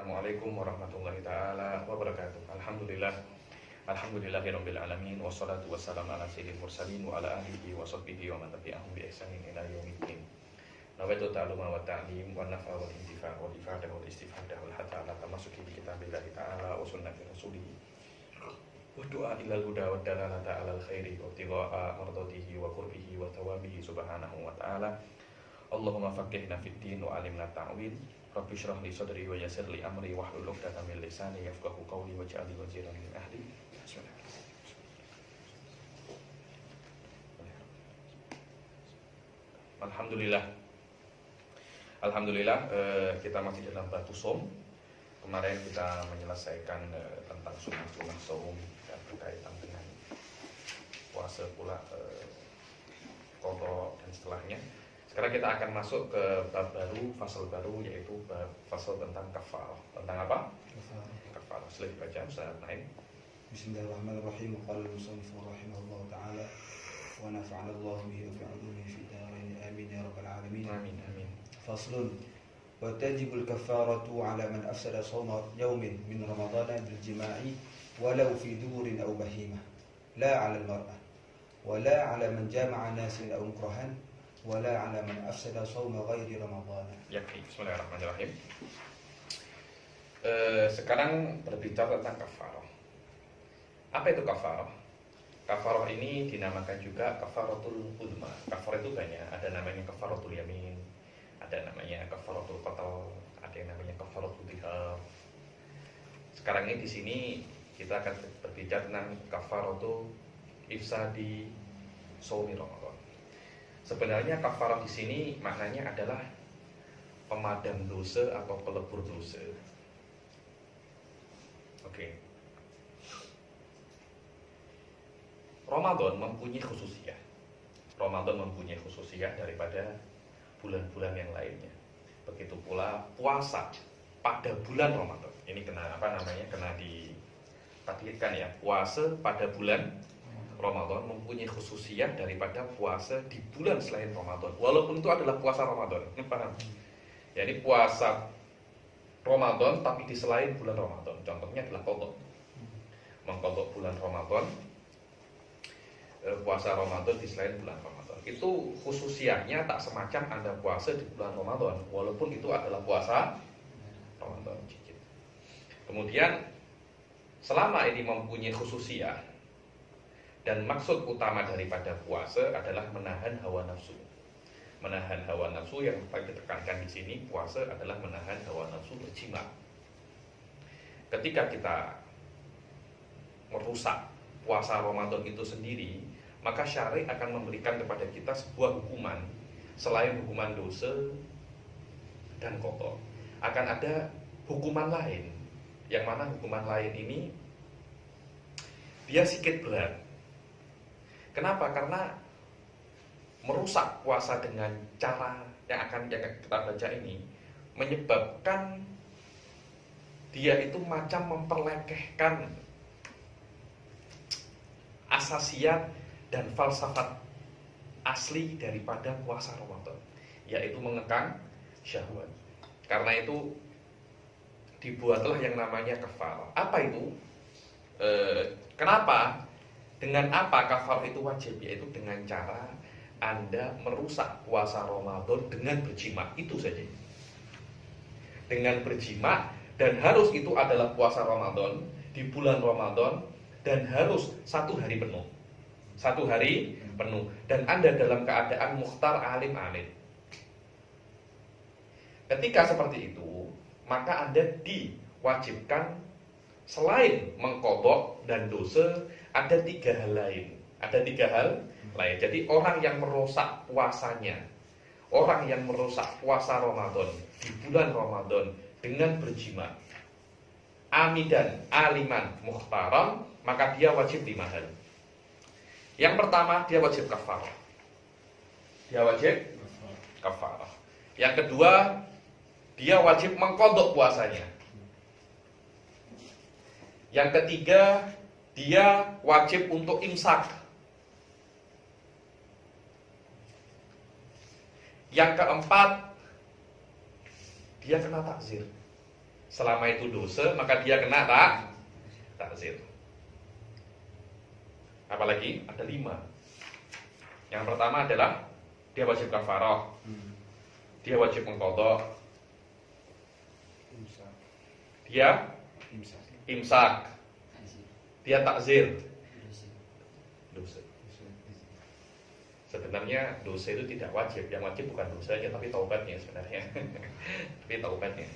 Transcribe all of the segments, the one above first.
Assalamualaikum warahmatullahi ta'ala wabarakatuh. Alhamdulillahirabbil alamin wassalatu wassalamu ala sayyidil mursalin wa ala alihi wa sahbihi wa man tabi'ahum bi ihsanin ila yaumiddin. Nawaitu ta'alluma wa ta'lim wa nafa wal intifa' wal ifadah wal istifadah wal hatta ala tamassuki bi kitabillahi ta'ala wa sunnati rasulih. Wa du'a ilal huda wa dalalata alal khairi wa tiba'a mardatihi wa qurbihi wa tawabihi subhanahu wa ta'ala. Allahumma faqihna fid din wa alimna ta'wil. Rabbi shrah li sadri wa yassir li amri wahlul 'uqdatam min lisani yafqahu qawli waj'al li waziran min ahli. Alhamdulillah, kita masih dalam batu som. Kemarin kita menyelesaikan tentang sunnah saum dan berkaitan dengan puasa pula, qada dan setelahnya. Sekarang kita akan masuk ke bab baru, fasal baru, yaitu bab fasal tentang kafarah. Tentang apa? Kafarah. Silahkan baca Ustaz Naim. Bismillahirrahmanirrahim. Qala al-musannif rahimahullah ta'ala wa nafa'ana Allah bihi wa bi'ulumihi fi darain amin ya rabbal alamin. Amin amin. Faslun wa tajibu al-kaffaratu 'ala man afsada shawma yawmin min ramadana bil jima'i walau fi duburin aw bahimah la 'ala al-mar'ah wa la 'ala man jama'a nasin aw mukrahan wala 'ala man afsada shauma ghairi ramadhan. Ya, bismillahirrahmanirrahim. Sekarang berbicara tentang kafarah. Apa itu kafarah? Kafarah ini dinamakan juga kafaratul uzma. Kafarah itu banyak, ada namanya kafaratul yamin, ada namanya kafaratul qatl, ada yang namanya kafaratul dhihar. Sekarang ini di sini kita akan berbicara tentang kafaratul ifsadi shaumi Ramadan. Sebenarnya kafarah di sini maknanya adalah pemadam dosa atau pelebur dosa. Oke. Ramadan mempunyai khususiyah. Ramadan mempunyai khususiyah daripada bulan-bulan yang lainnya. Begitu pula puasa pada bulan Ramadan. Ini kena diperhatikan ya. Puasa pada bulan Ramadan mempunyai khususiyah daripada puasa di bulan selain Ramadan, walaupun itu adalah puasa Ramadan. Paham? Jadi puasa Ramadan tapi di selain bulan Ramadan. Contohnya adalah qadha. Mengqadha bulan Ramadan, puasa Ramadan di selain bulan Ramadan. Itu khususiyahnya tak semacam Anda puasa di bulan Ramadan, walaupun itu adalah puasa Ramadan. Kemudian selama ini mempunyai khususiyah, dan maksud utama daripada puasa adalah menahan hawa nafsu. Menahan hawa nafsu, yang paling ditekankan di sini puasa adalah menahan hawa nafsu berjima. Ketika kita merusak puasa Ramadan itu sendiri, maka syari akan memberikan kepada kita sebuah hukuman selain hukuman dosa dan qadha. Akan ada hukuman lain, yang mana hukuman lain ini dia sedikit berat. Kenapa? Karena merusak puasa dengan cara yang kita baca ini menyebabkan dia itu macam memperlekehkan asasiat dan falsafat asli daripada puasa Ramadan, yaitu mengekang syahwat. Karena itu dibuatlah yang namanya kafarah. Apa itu? Kenapa? Dengan apa kafarah itu wajib? Yaitu dengan cara Anda merusak puasa Ramadan dengan berjima. Itu saja. Dengan berjima, dan harus itu adalah puasa Ramadan di bulan Ramadan, dan harus 1 hari penuh. 1 hari penuh. Dan Anda dalam keadaan mukhtar alim-alim. Ketika seperti itu, maka Anda diwajibkan selain mengqadha dan dosa, ada 3 hal lain. Ada 3 hal lain. Jadi orang yang merusak puasanya, orang yang merusak puasa Ramadan di bulan Ramadan dengan berjima, amidan, aliman, mukhtaram, maka dia wajib 5 hal. Yang pertama, dia wajib kafarah. Dia wajib kafarah. Yang kedua, dia wajib mengqadha puasanya. Yang ketiga, dia wajib untuk imsak. Yang keempat, dia kena takzir. selama itu dosa, maka dia kena takzir. Apalagi ada 5. Yang pertama adalah dia wajib kafarah, dia wajib mengqadha, dia imsak, dia takzir. Dosa. Sebenarnya dosa itu tidak wajib, yang wajib bukan dosanya tapi taubatnya sebenarnya. Tapi taubatnya.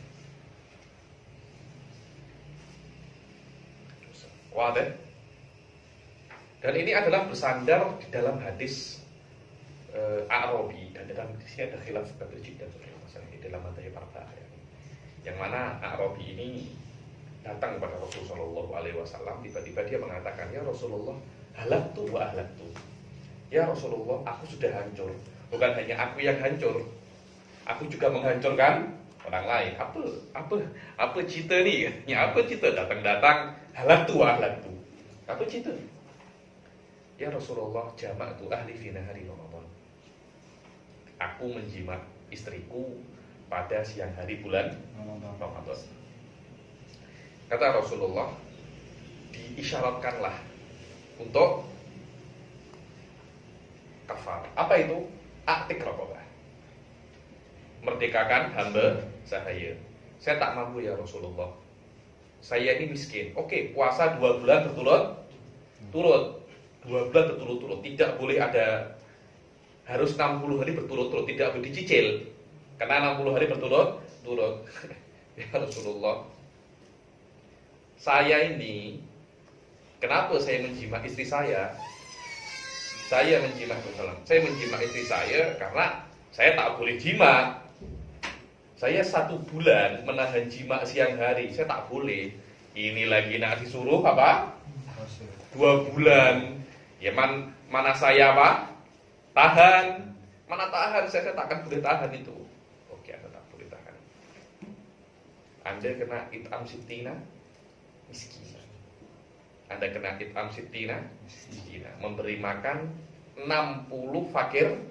Wadah. Dan ini adalah bersandar di dalam hadis A'rabi, dan dalam sini ada khilaf berjid dan masalah di dalam madzhab arba'ah. Yang mana A'rabi ini datang kepada Rasulullah Shallallahu Alaihi Wasallam, tiba-tiba dia mengatakan, ya Rasulullah, halaktu wa ahlaktu. Ya Rasulullah, aku sudah hancur. Bukan hanya aku yang hancur, aku juga menghancurkan orang lain. Apa cita nih? Ya apa cita? Datang-datang halaktu wa ahlaktu. Apa cita? Ya Rasulullah, jama'tu ahli fi nahari Ramadan. Aku menjimat istriku pada siang hari bulan Ramadan. Kata Rasulullah, diisyaratkanlah untuk kafar. Apa itu? Aktik raqabah. Merdekakan hamba sahaya. Saya tak mampu ya Rasulullah. Saya ini miskin. Oke, puasa 2 bulan berturut-turut. 2 bulan berturut-turut. Tidak boleh ada, harus 60 hari berturut-turut. Tidak boleh dicicil. Karena 60 hari berturut-turut. Ya Rasulullah, saya ini, kenapa saya menjimat istri saya? Saya menjimat istri saya karena saya tak boleh jima. Saya 1 bulan menahan jima siang hari, saya tak boleh. Ini lagi nak disuruh apa? 2 bulan. Ya mana saya apa? Tahan. Mana tahan? Saya tak akan boleh tahan itu. Oke, Anda tak boleh tahan. Anda kena it'am sittina miskina. Anda kena it'am sittina miskina. Memberi makan 60 fakir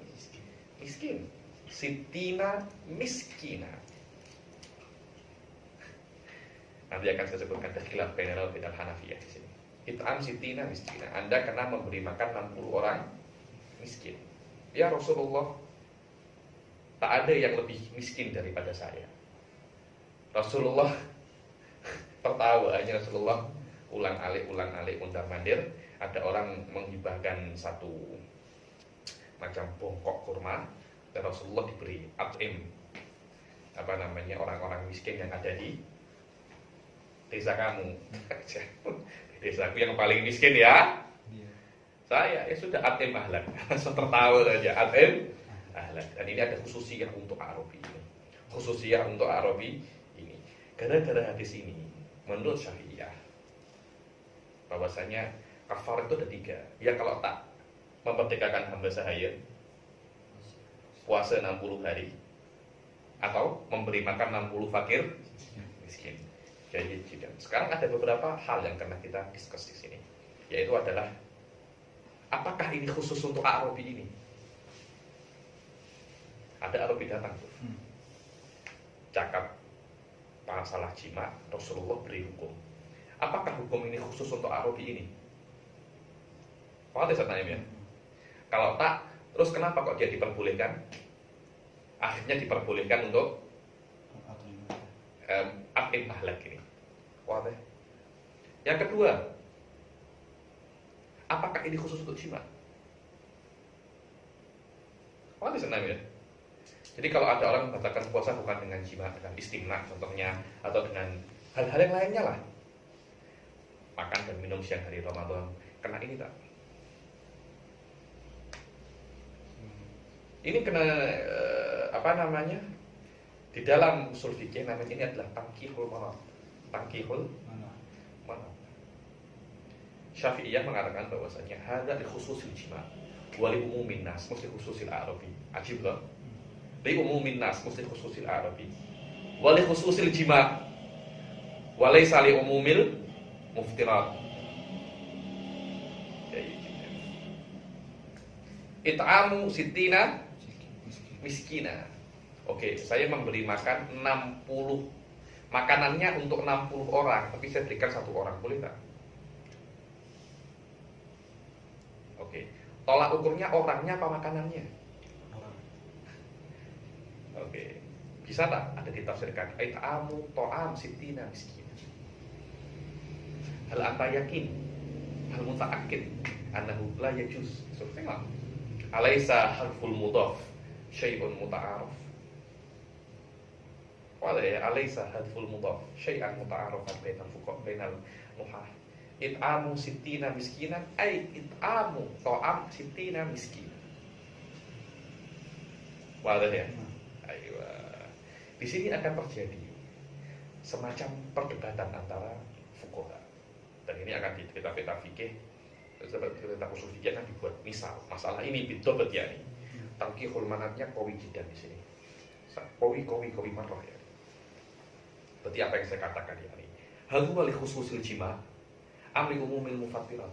miskin. Sittina miskina. Nanti akan saya sebutkan khilaf bainal ulama dan Hanafiyah di sini. It'am sittina miskina. Anda kena memberi makan 60 orang miskin. Ya Rasulullah, tak ada yang lebih miskin daripada saya. Rasulullah tertawa aja. Rasulullah ulang alik undang mandir. Ada orang menghibahkan 1 macam bongkok kurma, dan Rasulullah diberi at'im, orang-orang miskin yang ada di desa kamu. Desaku yang paling miskin ya saya, ya sudah at'im ahlak. Langsung tertawa saja, at'im ahlak. Dan ini ada khususiyah untuk Arabi. Khususiyah untuk Arabi ini. Gara-gara hadis ini, menurut Syafi'iyah, bahwasanya kafar itu ada 3. Ya kalau tak memerdekakan hamba sahaya, puasa 60 hari, atau memberi makan 60 fakir miskin. Jadi sekarang ada beberapa hal yang pernah kita diskus di sini, yaitu adalah apakah ini khusus untuk Arabi ini? Ada Arabi datang tuh, cakap masalah jima, Rasulullah beri hukum. Apakah hukum ini khusus untuk Arabi ini? Paham saya tanya ya? Kalau tak, terus kenapa kok dia diperbolehkan? Akhirnya diperbolehkan untuk at'im ahlak ini. Paham ya? Yang kedua, apakah ini khusus untuk jima? Paham saya tanya ya? Jadi kalau ada orang mengatakan puasa bukan dengan jima, dengan istimna contohnya, atau dengan hal-hal yang lainnya lah, makan dan minum siang hari Ramadan, kena ini tak? Ini kena di dalam usul fikih namanya ini adalah tankihul manat. Tankihul manat. Syafi'iyah mengatakan bahwasanya hadza li khususil jima wa li umumin nas, mesti khususil Arabi. Ajib loh. Li umumin nas, mesti khususil Arabi. Wa li khususil jima wa laysa li umumil muftirat. It'amu sittina miskina. Oke, saya memberi makan 60 makanannya untuk 60 orang, tapi saya berikan 1 orang, boleh tak? Oke. Tolak ukurnya orangnya apa makanannya? Orang. Oke. Bisa tak ada ditafsirkan? Ait'amu to'am sittina miskin. Hal anta yakin? Hal muta'akid? Annahu la yajuz. Tengok. Alaysa harful mudhaf syai'un muta'aruf. Wala alaysa harful mudhaf syai'an muta'arufan bainal fuqaha bainal nuhah. It'amu sittina miskinan ay it'amu to'am sittina miskin. Wadah ya? Ayo. Di sini akan terjadi semacam perdebatan antara fuqaha. Dan ini akan kita fikih, kita usul fikih akan dibuat misal masalah ini bidobat ya ini. Tangkihul manatnya qawi jiddan di sini. Qawi marrah ya. Berarti apa yang saya katakan ya ini? Hal huwa li khususil jima' amri umumil mufattirat.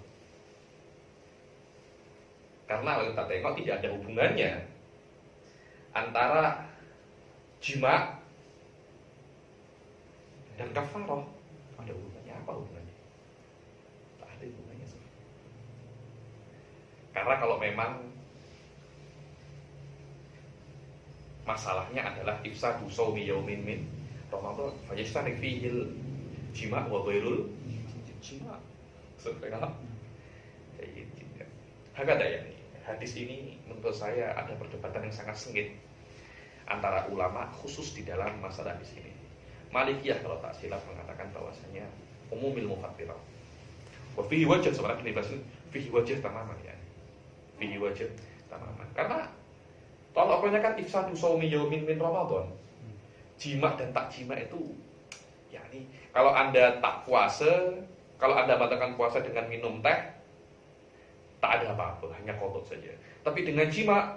Karena kalau kita tengok tidak ada hubungannya antara jima dan kafarah. Ada hubungannya apa hubungannya? Tak ada hubungannya. Karena kalau memang masalahnya adalah ifsadu shaumi yaumin min Ramadan, fajtani fihil jima' wa ghairul jima'. Sebenarnya Hakada ya. Hadis ini menurut saya ada perdebatan yang sangat sengit antara ulama khusus di dalam masalah di sini. Malikiyah kalau tak silap mengatakan bahwasanya umumil mufattirah. Wa fihi wajh sebenarnya ini bahasa fihi wajh tamaman ya. Fihi wajh tamaman. Karena kalau kan ifsadu shaumi yaumin min Ramadan. Jima dan tak jima itu yakni kalau Anda tak puasa, kalau Anda batalkan puasa dengan minum teh, tak ada apa-apa, hanya qadha saja. Tapi dengan jima,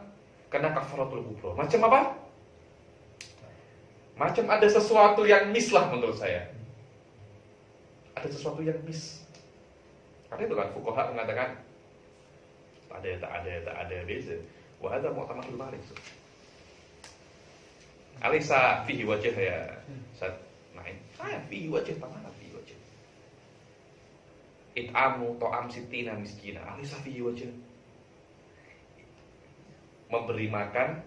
kena kafaratul kubra. Macam apa? Macam ada sesuatu yang miss lah menurut saya. Ada sesuatu yang miss. Karena itu kan fuqaha mengatakan tak ada beza. Wa hadza mu'tamadul Malik. Alisa fihi wajh ya. Naik. Fihi wajh tamana fihi wajh. It'amu to'am sittina miskina. Alisa fihi wajh. Memberi makan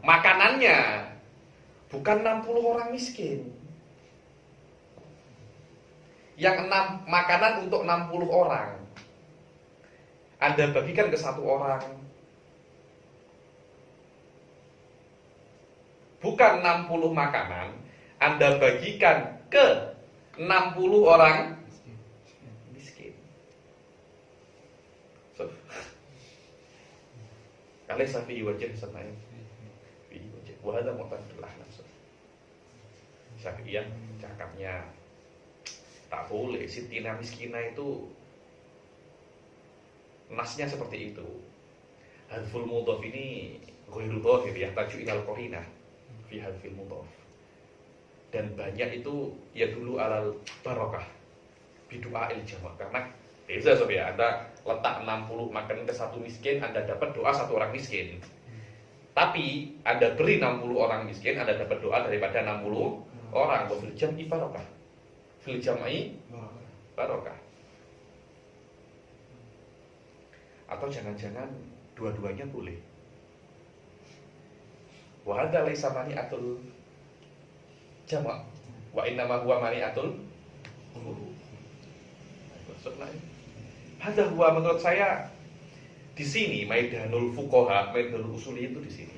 makanannya bukan 60 orang miskin. Yang makanan untuk 60 orang. Anda bagikan ke 1 orang. Bukan 60 makanan, Anda bagikan ke 60 orang miskin. So, alaysa fi wajh sanain. Fi wajh. Wa hadza mu'tadil ahnaf. Syafi'iyah cakapnya tak boleh sittina miskina itu nasnya seperti itu. Hadful mudhaf ini ghairu dhahir yahtaju ilal qarinah fi hadfil mudhaf. Dan banyak itu ya dulu alal barokah bidu'ail jama' karena beza sob ya, Anda letak 60 makan ke 1 miskin, Anda dapat doa 1 orang miskin. Tapi Anda beri 60 orang miskin, Anda dapat doa daripada 60 orang. Wa fil jam'i barokah. Fil jam'i barokah. Atau jangan-jangan dua-duanya boleh. Wa hadza laisa mani'atul jama' wa innama huwa mani'atul hadza huwa menurut saya di sini maidanul fuqaha, maidanul usuli itu di sini.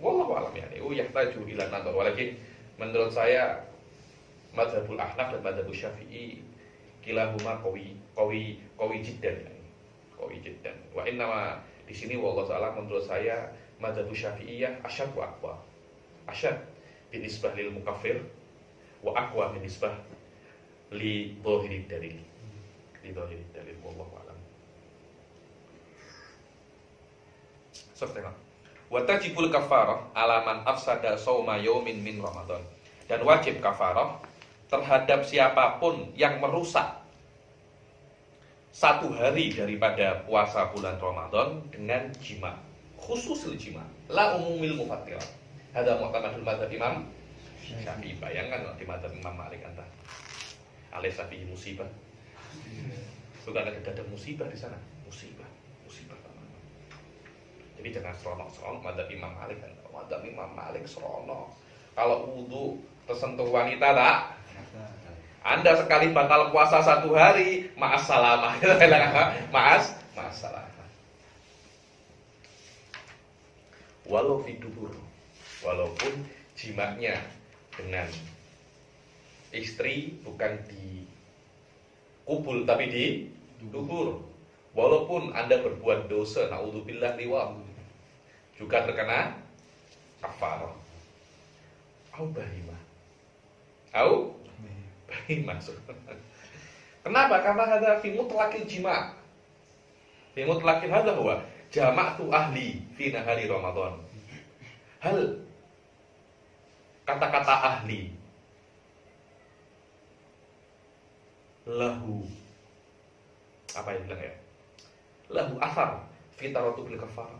Wallahu a'lam yani. Yahtaju ila nadhar. Walakin menurut saya mazhabul Ahnaf dan mazhabul Syafi'i kilahuma qawi jiddan yani. Qawi jiddan. Wa innama di sini wallahu ta'ala menurut saya mazhabul Syafi'iyah asyad wa aqwa. Asyad binisbah lil mukaffir wa aqwa binisbah li dhahirid dalil. Li dhahirid dalil wallahu a'lam. Subhanallah. Wa tajibul kafarah ala man afsada shauma yaumin min Ramadan. Dan wajib kafarah terhadap siapapun yang merusak 1 hari daripada puasa bulan Ramadan dengan jima, khusus jima, la umumil mufattirah. Ada mu'tamadul madzhab Imam Syafi'i. Bayangkan di madzhab Imam Malik anta. Alaih Syafi'i musibah. Sudah ada musibah di sana. Musibah. Jadi jangan seronok-seronok madzhab Imam Malik kan. Madzhab Imam Malik seronok. Kalau wudu tersentuh wanita tak? Anda sekali batal puasa 1 hari, ma'as salamah. Ma'as salamah. Walau fi dubur, walaupun jimaknya dengan istri bukan di kubul tapi di dubur. Walaupun Anda berbuat dosa, naudzubillah liwat, juga terkena kafarah. Au bahimah. Au bahimah. Kenapa? Karena ada fi mutlaqil jima'. Fi mutlaqil hadza huwa jama'tu ahli fi nahari Ramadan. Hal kata-kata ahli lahu apa yang bilang ya? Lahu athar fi tarattubil kafarah.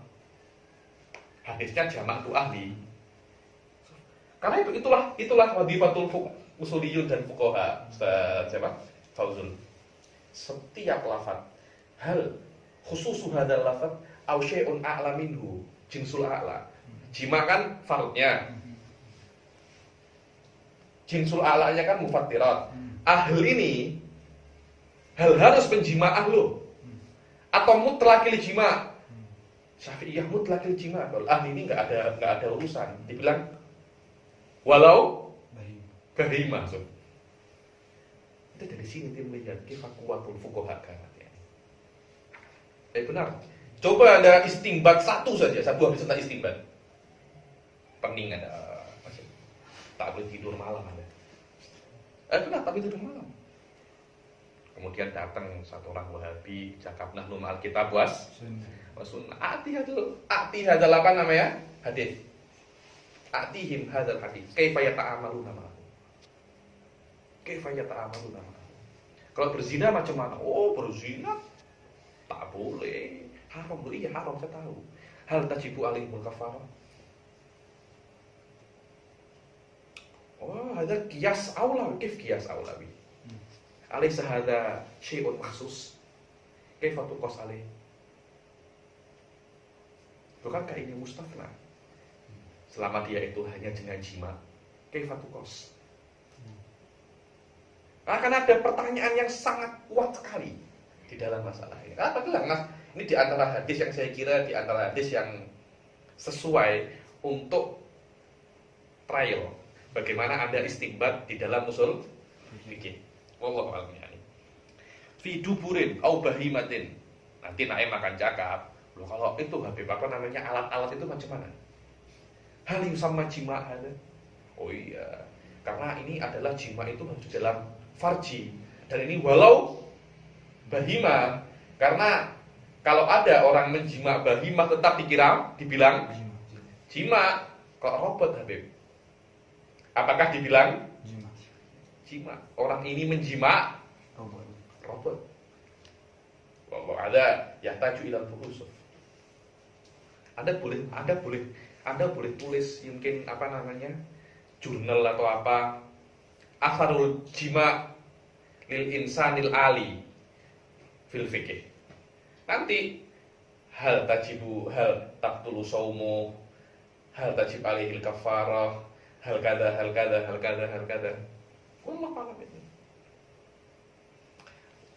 Hadisnya jama'tu ahli. Karena itulah wadhifatul usuliyun dan fuqaha. Siapa? Fauzul. Setiap lafaz hal khususu hadzal lafaz au syai'un a'la minhu jinsul a'la. Jima kan farudnya. Jinsul a'lanya kan mufattirat. Ahl ini hal harus menjima'ah lo atau mutlaqil jima'. Syafi'iyah mutlaqil jima'. Kalau ahli ini enggak ada urusan. Dibilang walau bahimah. Itu dari sini dia melihat kifakuwatul fuqaha kan. Benar. Coba ada istimbat satu habis tentang istimbat. Pening ada masih tak boleh tidur malam ada. Benar, tapi tidur malam. Kemudian datang satu orang Wahabi, cakap nahnu ma'al kitab was sunnah. Ati hadal apa namanya? Hadis. Atihim hadzal hadis. Kaifa yata'amaluna ma'ahu. Kalau berzina macam mana? Oh, berzina tak boleh. Haram. Iya, haram saya tahu. Hal tajibu alaihimul kafarah. Oh, ada qiyas aula, kif qiyas aulawi. Alaysa hadza syai'un makhsus. Kaifa tuqas alaih? Bukankah ini mustafna? Selama dia itu hanya dengan jima, kaifa tuqas? Akan ada pertanyaan yang sangat kuat sekali di dalam masalah ini. Padahal Mas, ini di antara hadis yang saya kira di antara hadis yang sesuai untuk trial bagaimana Anda istinbat di dalam usul fikih. Wallahu a'lam. Fi duburin au bahimatin. Nanti Naim akan cakap, loh kalau itu Habib apa namanya alat-alat itu macam mana? Hal yang sama jima ada. Oh iya, karena ini adalah jima itu masuk dalam farji. Dan ini walau bahima, karena kalau ada orang menjima bahimah tetap dibilang jima. Kok robot Habib? Apakah dibilang jima? Orang ini menjima robot. Wallahu ada yahtaju ilal fuhusuf. Anda boleh tulis mungkin apa namanya? Jurnal atau apa? Atharul jima lil insanil ali fil fikih. Nanti hal taqtulu saumu, hal tajib alaihil kafarah, hal kada. Wallahu a'lam.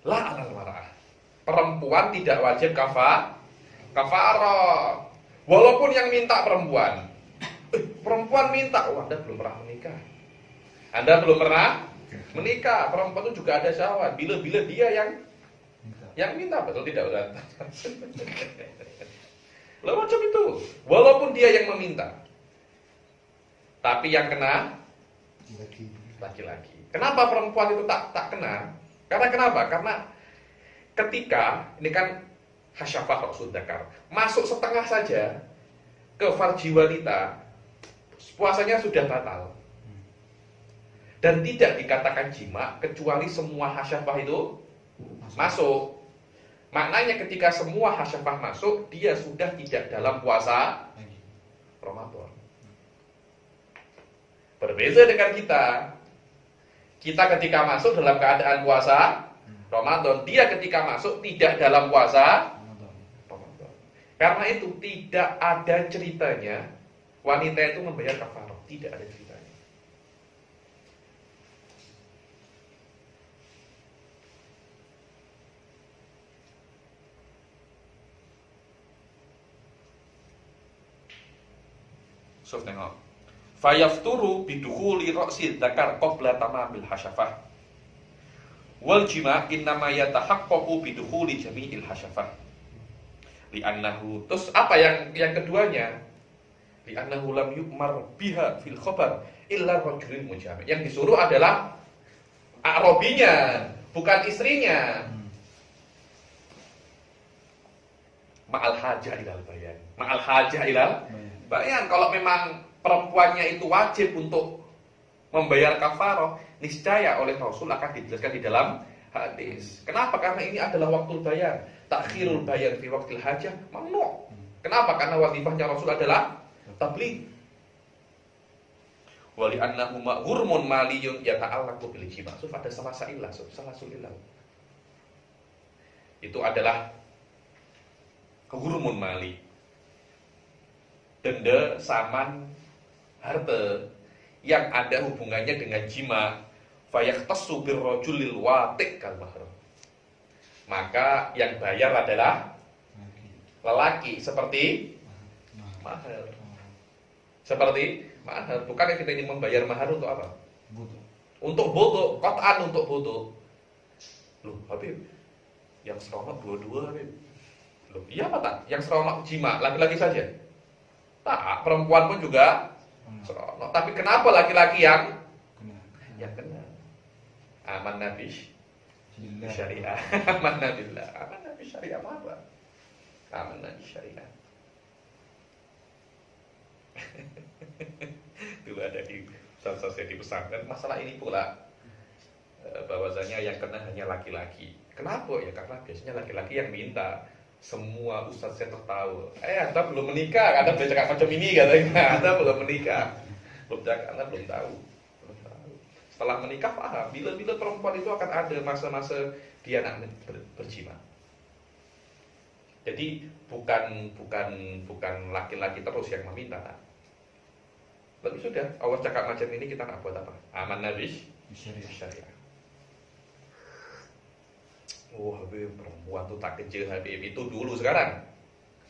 La alal mar'ah. Perempuan tidak wajib kafarah. Walaupun yang minta perempuan. Perempuan minta, Anda belum pernah menikah. Anda belum pernah menikah. Perempuan itu juga ada syahwat. Bila dia yang minta, betul tidak Ustaz? Lalu macam itu. Walaupun dia yang meminta. Tapi yang kena laki-laki. Kenapa perempuan itu tak kena? Karena kenapa? Karena ketika ini kan hasyafah rasul dzakar, masuk setengah saja ke farji wanita, puasanya sudah batal. Dan tidak dikatakan jima kecuali semua hasyafah itu masuk. Maknanya ketika semua hasyafah masuk, dia sudah tidak dalam puasa Ramadan. Berbeda dengan kita. Kita ketika masuk dalam keadaan puasa Ramadan, dia ketika masuk tidak dalam puasa Ramadan. Karena itu tidak ada ceritanya wanita itu membayar kafarah, tidak ada ceritanya. So tengok. Fayafturu bidukhuli ra'si dzakar qabla tamamil hasyafah. Wal jima' innama yatahaqqaqu bidukhuli jami'il hasyafah. Li'annahu, terus apa yang keduanya? Li'annahu lam yu'mar biha fil khabar illa rajulil mujami'. Yang disuruh adalah Arabinya, bukan istrinya. Ma'al hajah ilal bayan. Ma'al hajah ilal bayan. Kalau memang perempuannya itu wajib untuk membayar kafarah, niscaya oleh Rasul akan dijelaskan di dalam hadis. Kenapa? Karena ini adalah waktu bayan. Takhirul bayan fi waqtil hajah mamnu. Kenapa? Karena wazifahnya Rasul adalah tabligh. Wa li annahu hurmun maliyun yata'allaqu bil jima'. Ada salah ilah. Itu adalah hurmun mali. Denda, saman, harta yang ada hubungannya dengan jima, fayaqtasu birrajulil watiq kal mahr. Maka yang bayar adalah lelaki seperti mahar. Seperti mahar. Bukan kita ini membayar mahar untuk apa? Butuh. Untuk butuh, qat'an untuk butuh. Loh, Habib, yang seronok dua-dua, Habib. Loh, iya apa tak? Yang seronok jima, laki-laki saja? Tak, perempuan pun juga seronok. Tapi kenapa laki-laki yang kena? Aman Nabi syariah. Aman Nabillah. Aman Nabi syariah apa? Aman Nabi syariah. Dulu ada di saya di pesantren masalah ini pula, bahwasanya yang kena hanya laki-laki. Kenapa? Ya karena biasanya laki-laki yang minta. Semua ustaz saya tahu. Anda belum menikah, Anda boleh cakap macam ini katanya. Anda belum menikah. Anda belum tahu. Setelah menikah paham. Bila perempuan itu akan ada masa-masa dia nak berjima. Jadi bukan laki-laki terus yang meminta. Tapi sudah, Allah cakap macam ini kita nak buat apa? Aman Nabi syariah. Oh Habib, perempuan tuh tak kecil Habib. Itu dulu, sekarang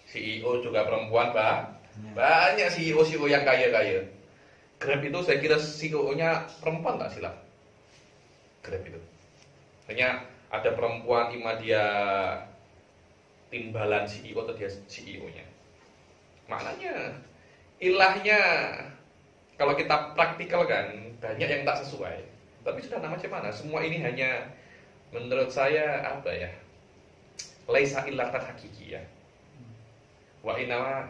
CEO juga perempuan, Pak. Banyak CEO yang kaya-kaya. Grab itu saya kira CEO-nya perempuan tak silap. Grab itu hanya ada perempuan, ima dia timbalan CEO atau dia CEO-nya. Maknanya ilahnya kalau kita praktikal kan banyak yang tak sesuai. Tapi sudah macam mana? Semua ini hanya menurut saya apa ya? Laisa illa hakiki ya. Wa inama.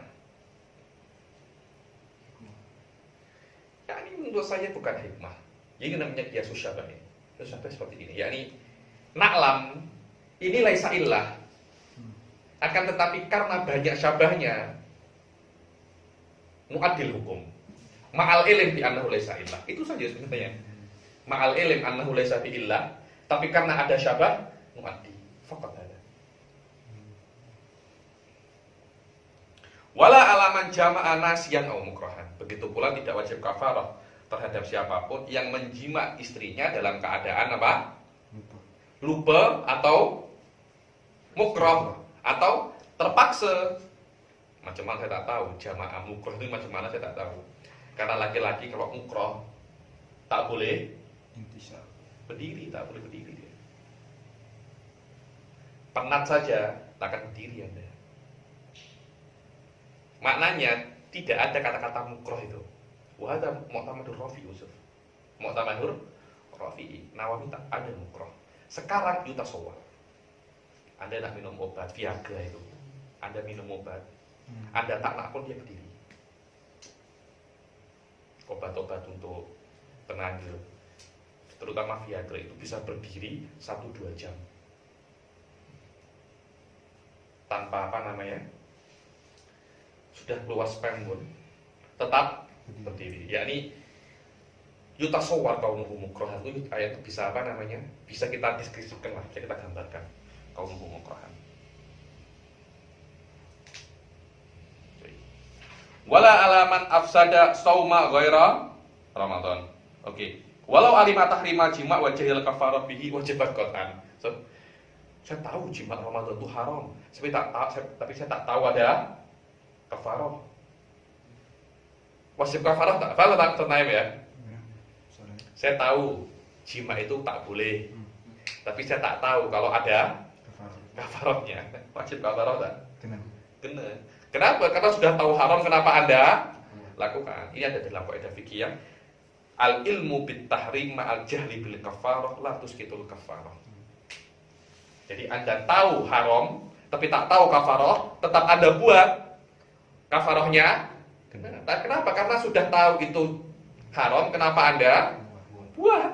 Ya ini menurut saya bukan hikmah. Ini namanya kiasus syabah ini. Kiasus syabah seperti ini. Yakni na'lam ini laisa illah. Akan tetapi karena banyak syabahnya mu'adil hukum. Ma'al ilim bi annahu laisa illah. Itu saja sebenarnya. Ma'al ilim annahu laisa bi illah. Tapi karena ada syabah, mu'addi. Fakat ada. Wala alaman jama'a nasiyan au mukrahan. Begitu pula tidak wajib kafarah terhadap siapapun yang menjima istrinya dalam keadaan apa? Lupa atau mukrah atau terpaksa. Macam mana saya tak tahu. Jamaah mukrah itu macam mana saya tak tahu. Karena laki-laki kalau mukrah tak boleh berdiri, tak boleh berdiri dia. Penat saja, takkan berdiri Anda. Maknanya tidak ada kata-kata mukroh itu. Wah, ada Mu'tamadur Rafi Yusuf. Mu'tamadur Rafi Nawawi tak ada mukroh. Sekarang yutasawwar. Anda nak minum obat Viagra itu. Anda minum obat. Anda tak nak pun dia berdiri. Obat-obat untuk tenaga, terutama Viagra itu bisa berdiri 1-2 jam tanpa apa namanya sudah keluar sperm pun tetap berdiri. Yakni yutasawwar kaunuhu mukrahan. Itu ayat itu bisa apa namanya? Bisa kita deskripsikan lah, bisa kita gambarkan kaunuhu mukrahan. Wala alaman afsada sauma ghaira Ramadan. Oke. Walau alima tahrima jima' wa jahil kafarah bihi wajibat qat'an. So, saya tahu jima' Ramadan itu haram, tapi saya tak tahu ada kafarah. Wajib kafarah tak? Fala tak ternaim ya? Saya tahu jima' itu tak boleh, tapi saya tak tahu kalau ada kafarahnya. Wajib kafarah tak? Kena. Kenapa? Karena sudah tahu haram, kenapa Anda lakukan? Ini ada dalam kaidah fikih yang al ilmu bit tahrim ma'al jahli bil kafarah la tusqitul kafarah. Jadi Anda tahu haram tapi tak tahu kafarah, tetap Anda buat kafarahnya. Kenapa? Karena sudah tahu itu haram, kenapa Anda buat?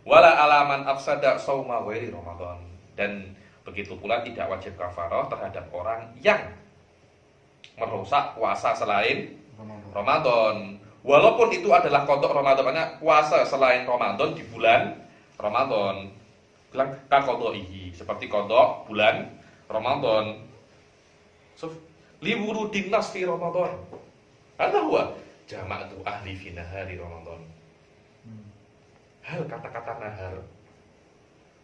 Wala alaman afsada sauma ghairi Ramadan. Dan begitu pula tidak wajib kafarah terhadap orang yang merusak puasa selain Ramadan. Walaupun itu adalah qadha Ramadan, karena puasa selain Ramadan di bulan Ramadan. Bilang qadha'ihi, seperti qadha bulan Ramadan. So, li wurudin nas fi Ramadan. Ada huwa jama'atu ahli fi nahari Ramadan. Hal kata-kata nahar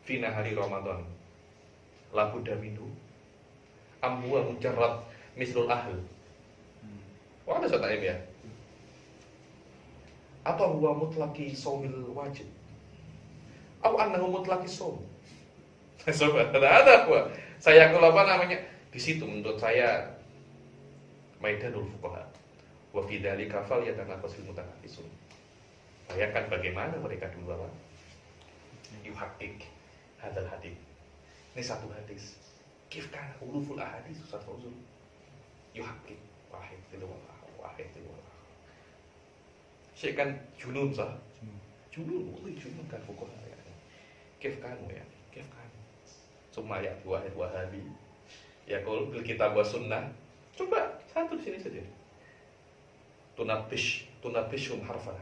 fi nahari Ramadan. Labu daminu amwa mujarrad mislul ahl. Wah, ada soal ya. Apa huwa mutlaqi shaumil wajib? Atau annahu mutlaqi shaum? Sobat, ada apa? Saya kalau apa namanya? Di situ menurut saya maidanul fuqaha. Wa fi dzalika falyatanafasul mutanafisun. Bayangkan bagaimana mereka dulu apa? Yuhaqqiq hadzal hadis. Ini satu hadis. Kifkan uluful ahadits Ustaz Fauzul. Yuhaqqiq wahid tilawah wahid tilawah. Syekh kan junun sah. Junun, junun kan fuqaha ya. Kif kanu ya, kif kanu. Summa ya wahid wahabi. Ya kalau bil kitab wa sunnah. Coba satu di sini saja. Tunabishum harfan.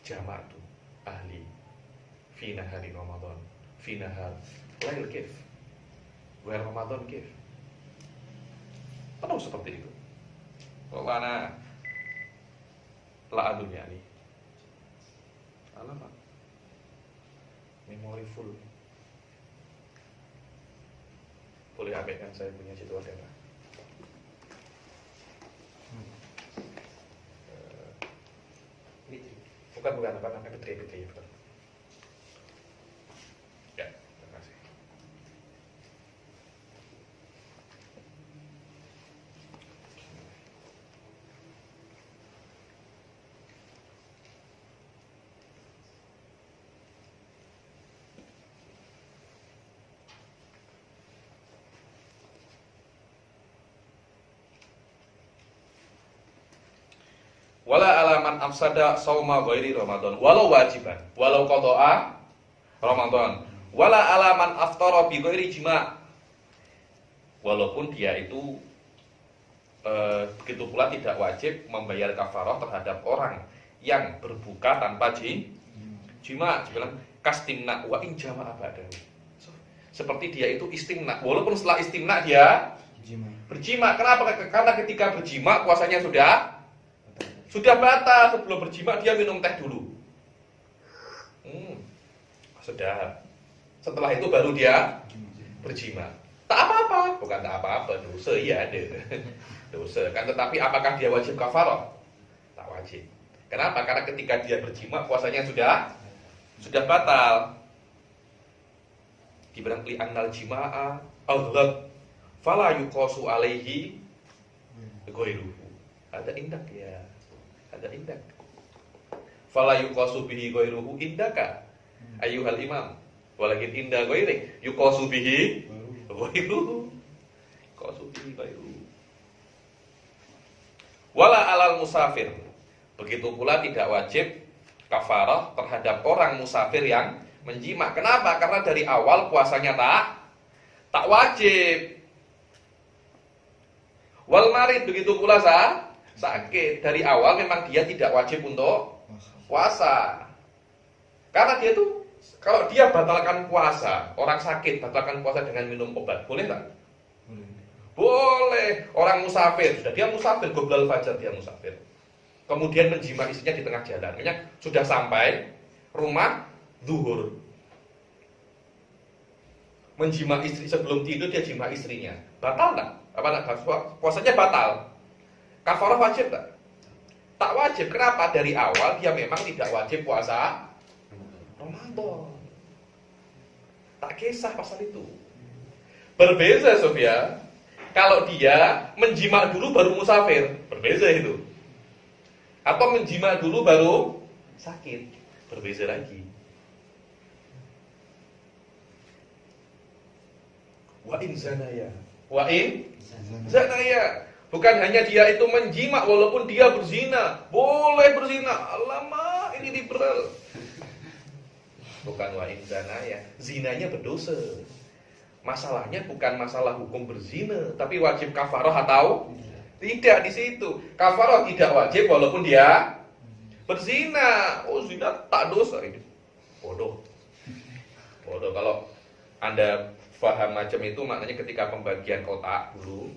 Jama'atu ahli fi nahari Ramadan. Fi nahar lail kif. Wa Ramadan kif. Penuh seperti itu. Pokoknya la dunia nih. Alamak. Memori full. Boleh abaikan saya punya situ ada nggak? Bukan apa namanya Fitri betul. Ya, terima kasih. Wala alaman afsada sauma ghairi Ramadan, walau wajiban, walau qada'a Ramadan, wala alaman aftara bi ghairi jima'. Walaupun dia itu begitu pula tidak wajib membayar kafarah terhadap orang yang berbuka tanpa jima'. Bilang kastimna wa in jama'a ba'dahu. Seperti dia itu istimna, walaupun setelah istimna dia berjima'. Kenapa? Karena ketika berjima' puasanya sudah batal. Sebelum berjima dia minum teh dulu. Sudah. Setelah itu baru dia berjima. Tak apa-apa. Bukan tak apa-apa, dosa ya ada. Dosa kan, tetapi apakah dia wajib kafarah? Tak wajib. Kenapa? Karena ketika dia berjima puasanya sudah batal. Dibilang li annal jima'a aghlab fala yuqasu alaihi ghairuhu. Ada indak ya. Ada indak. Fala yuqasu bihi ghairuhu indaka ayyuhal imam. Walakin inda ghairi yuqasu bihi ghairuhu. Yuqasu bihi ghairuhu. Wala alal musafir. Begitu pula tidak wajib kafarah terhadap orang musafir yang menjima. Kenapa? Karena dari awal puasanya tak wajib. Wal marid begitu pula sakit. Dari awal memang dia tidak wajib untuk puasa. Karena dia tuh, kalau dia batalkan puasa, orang sakit batalkan puasa dengan minum obat, boleh nggak? Boleh. Orang musafir, sudah dia musafir, qoblal fajar dia musafir. Kemudian menjima istrinya di tengah jalan. Maksudnya sudah sampai rumah zuhur. Menjima istri sebelum tidur dia jima istrinya. Batal nggak? Apa enggak? Puasanya batal. Kafarah wajib nggak? Tak wajib. Kenapa? Dari awal dia memang tidak wajib puasa Ramadan. Tak kisah pasal itu. Berbeza Sofia. Kalau dia menjima dulu baru musafir, berbeza itu. Atau menjima dulu baru sakit, berbeza lagi. Wa in zanaya. Wa in zanaya. Bukan hanya dia itu menjima walaupun dia berzina. Boleh berzina. Alamak, ini liberal. Bukan wa in zanaya. Zinanya berdosa. Masalahnya bukan masalah hukum berzina, tapi wajib kafarah atau tidak di situ. Kafarah tidak wajib walaupun dia berzina. Oh, zina tak dosa itu. Bodoh. Bodoh. Kalau Anda paham macam itu, maknanya ketika pembagian kotak dulu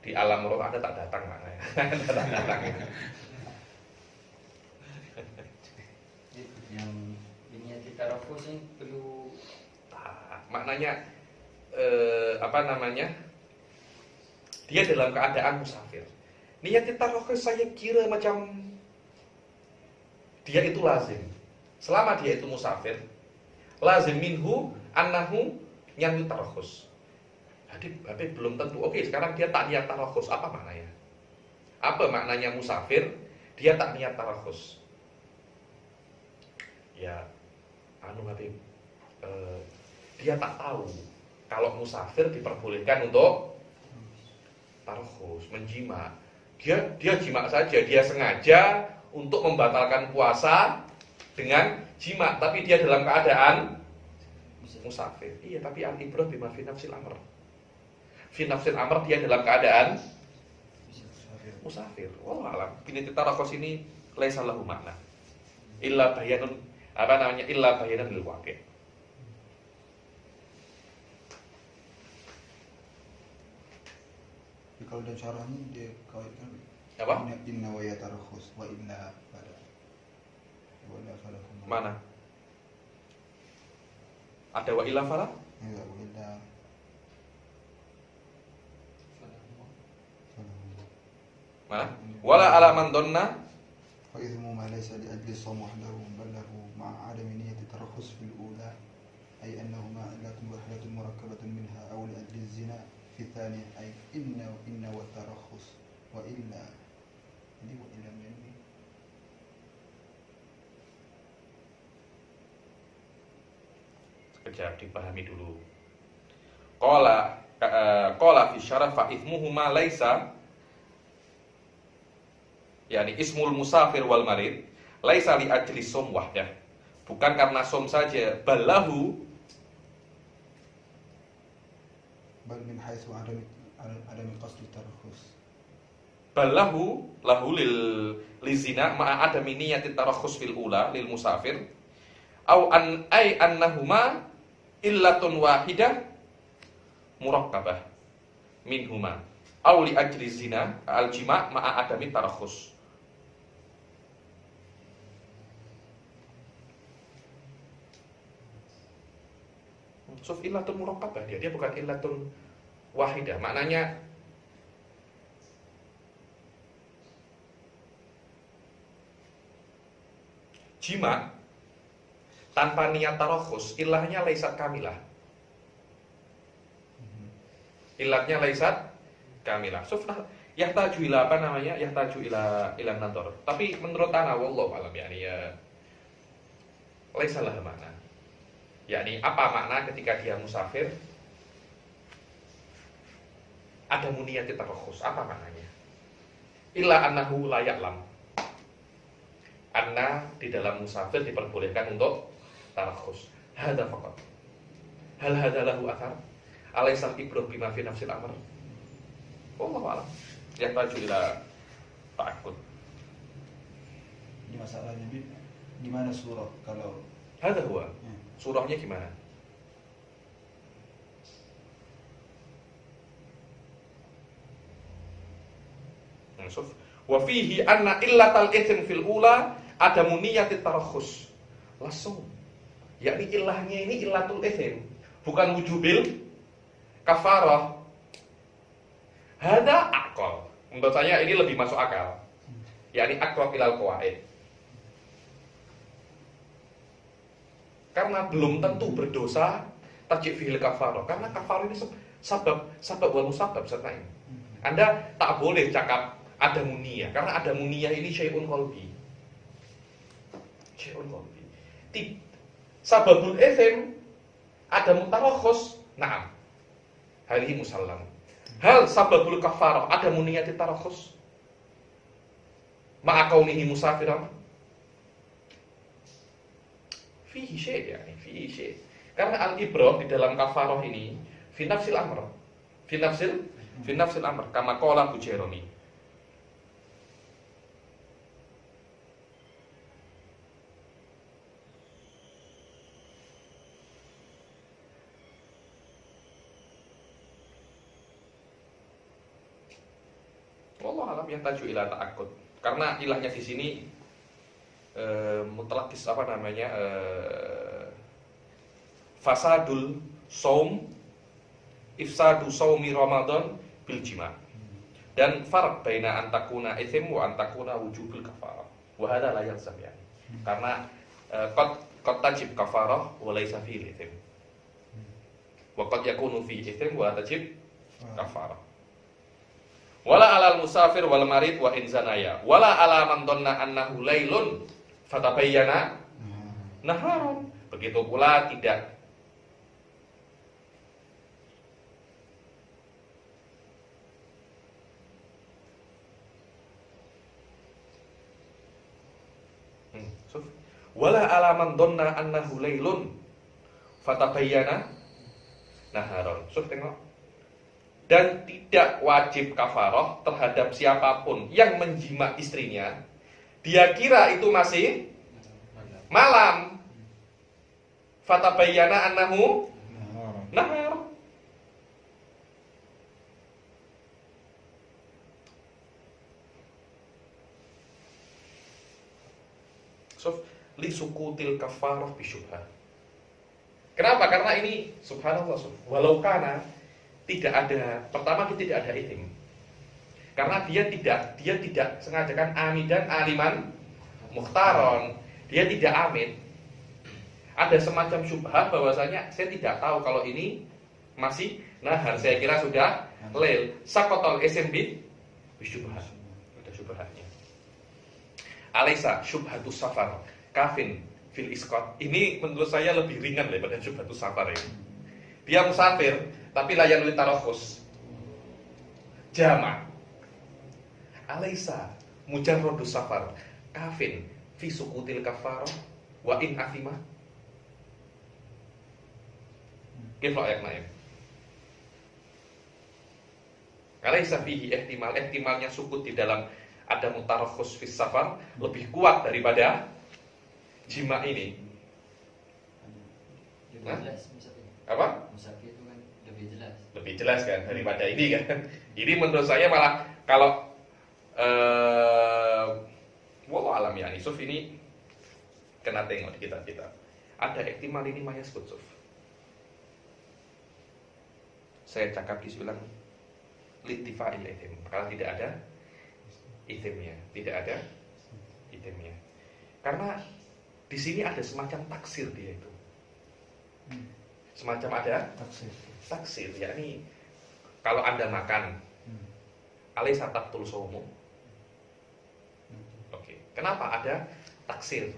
di alam roh Anda tak datang maknanya. Anda tak datang. Yang ini tarawih ini perlu maknanya dia dalam keadaan musafir. Niat tarawih saya kira macam dia itu lazim. Selama dia itu musafir, lazim minhu annahu yang tarawih. Tapi belum tentu. Oke, sekarang dia tak niat tarawih. Apa maknanya? Apa maknanya musafir? Dia tak niat tarawih. Ya, Habib, dia tak tahu kalau musafir diperbolehkan untuk tarawih, menjima. Dia jima saja, dia sengaja untuk membatalkan puasa dengan jima, tapi dia dalam keadaan musafir. Iya, tapi al-ibrah bima fi nafsil amr. Fi nafsil amr dia dalam keadaan musafir. Wallahu alam. Binti tarawih ini laisa lahu makna. Illa bayanun illa bayanan lil waqi'. Kalau dalam syarahnya dia kaitkan Apa? Inna wa yatarakhus wa illa pada. Wa illa falakum. Mana? Ada wa illa fala? Ya, wa illa Mana? Wala ala man dhanna fa idhmu ma laysa li ajli sawm wahdahu bal lahu ma'a adami niyyati tarakhus fil ula ay annahuma illatun wahidatun murakkabatun minha aw li ajli zina fi thani ay inna wa tarakhus wa illa. Ini wa illa ini. Sekejap dipahami dulu. Qala fi syarah fa ithmuhuma laisa, yakni ismul musafir wal marid laisa li ajli som wahdah. Bukan karena som saja, ballahu bal min haitsu adami qasd tarakhus. Ballahu lahu lil zina ma'a adami niyati tarakhus fil ula lil musafir au an ay annahuma illatun wahidah murakkabah minhuma au li ajli zina al jima' ma'a adami tarakhus. Suf illatun murakkabah, dia bukan illatun wahidah. Maknanya jima tanpa niat tarakhus, ilahnya laisat kamilah. Ilatnya laisat kamilah. Sufna yahtaju ila yahtaju ila nadhar. Tapi menurut ana wallahu alam ya laisalah makna. Yakni apa makna ketika dia musafir ada muniyati tarakhus? Apa maknanya? Illa annahu la ya'lam. Anna di dalam musafir diperbolehkan untuk tarakhus. Hadza faqat. Hal hadza lahu athar? Alaisal ibrah bima fi nafsil amr. Wallahu a'lam. Yahtaju ila ta'akkud. Ini masalahnya gimana surah kalau Hadza huwa. Surahnya gimana? Maksud wa fihi anna illatal itsm fil ula adamu niyatit tarakhus. Langsung. Yakni ilahnya ini illatul itsm, bukan wujubil kafarah. Hadza aqal. Menurut saya ini lebih masuk akal. Yakni aqrab ilal qawaid. Karena belum tentu berdosa tajib fil kafarah. Karena kafarah ini sabab wal musabab serta ini. Anda tak boleh cakap ada muniyah, karena ada muniyah ini syai'un qalbi. Syai'un qalbi. Sababul itsm ada mutarakhus, na'am. Hal ini musallam. Hal sababul kafarah ada muniyah tarakhus. Ma'a kaunihi musafiran. Fihi syai' yani, fihi syai'. Karena al-ibrah di dalam kafarah ini fi nafsil amr. Fi nafsil amr kama qala Bujaironi. Wallahu alam yang taju ila ta'akkud. Karena ilahnya di sini mutlakis apa namanya fasadul saum, ifsadu saumi Ramadan bil jima. Dan farq baina antakuna itsm wa antakuna wujubul kafarah. Wa hadza la yalzam yani. Karena qad tajib kafarah wa laysa fi itsm. Wa qad yakunu fi itsm wa tajib kafarah. Wala alal musafir wal marid wa inzanaya. Wala ala man dhanna annahu lailun fatabayyana naharon. Begitu pula tidak wala alaman dhanna annahu lailun fatabayyana naharon. Tengok. Dan tidak wajib kafarah terhadap siapapun yang menjima istrinya, dia kira itu masih malam. Fatabayyana annahu nahar. Li sukutil kafarah bisyubhah. Kenapa? Karena ini subhanallah, walau kana tidak ada, pertama kita tidak ada itsm. Karena dia tidak sengajakan amidan aliman mukhtaron. Dia tidak amid. Ada semacam syubhah bahwasanya saya tidak tahu kalau ini masih nahar. Saya kira sudah lail. Sakotol SMB bisyubhah. Ada syubhahnya. Alaysa syubhatus safar kafin fil isqat. Ini menurut saya lebih ringan daripada syubhatus safar ini. Dia musafir tapi layan li tarakhus. Jama'. Alaysa mujarradus safar kafin fi sukutil kafarah wa in athima. Kifla ayat naim. Alaysa fihi ihtimalnya sukut di dalam ada mutarakhus fis safar lebih kuat daripada jima ini. Apa? Musafir itu kan lebih jelas. Lebih jelas kan daripada ini kan. Ini menurut saya malah kalau wallahu alam ya Suf ini kena tengok di kitab-kitab. Ada ihtimal ini mayasbut Suf. Saya cakap disulang litifa'il itsm. Kalau tidak ada itsmnya, tidak ada itsmnya. Karena di sini ada semacam taksir dia itu. Semacam ada taksir, yakni kalau Anda makan alaysa tabtul shaumu. Oke. Kenapa ada taksir?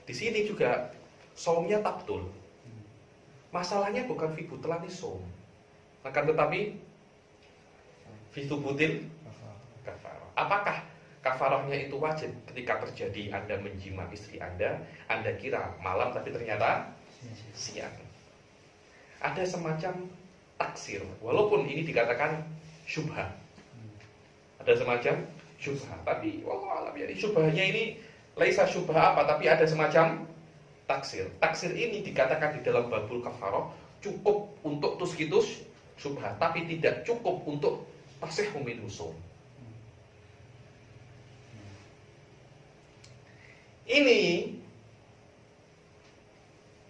Di sini juga shaumnya tabtul. Masalahnya bukan fi butlani shaum. Akan tetapi fi thubutil kafarah. Apakah kafarahnya itu wajib ketika terjadi Anda menjima istri Anda kira malam tapi ternyata siang. Ada semacam taksir, walaupun ini dikatakan syubhah. Ada semacam syubhat. Tapi wallahu alam ya, syubhahnya ini laisa syubhah apa, tapi ada semacam taksir. Taksir ini dikatakan di dalam babul kafarah cukup untuk tuskitus syubhat, tapi tidak cukup untuk tasihhu min husum. Ini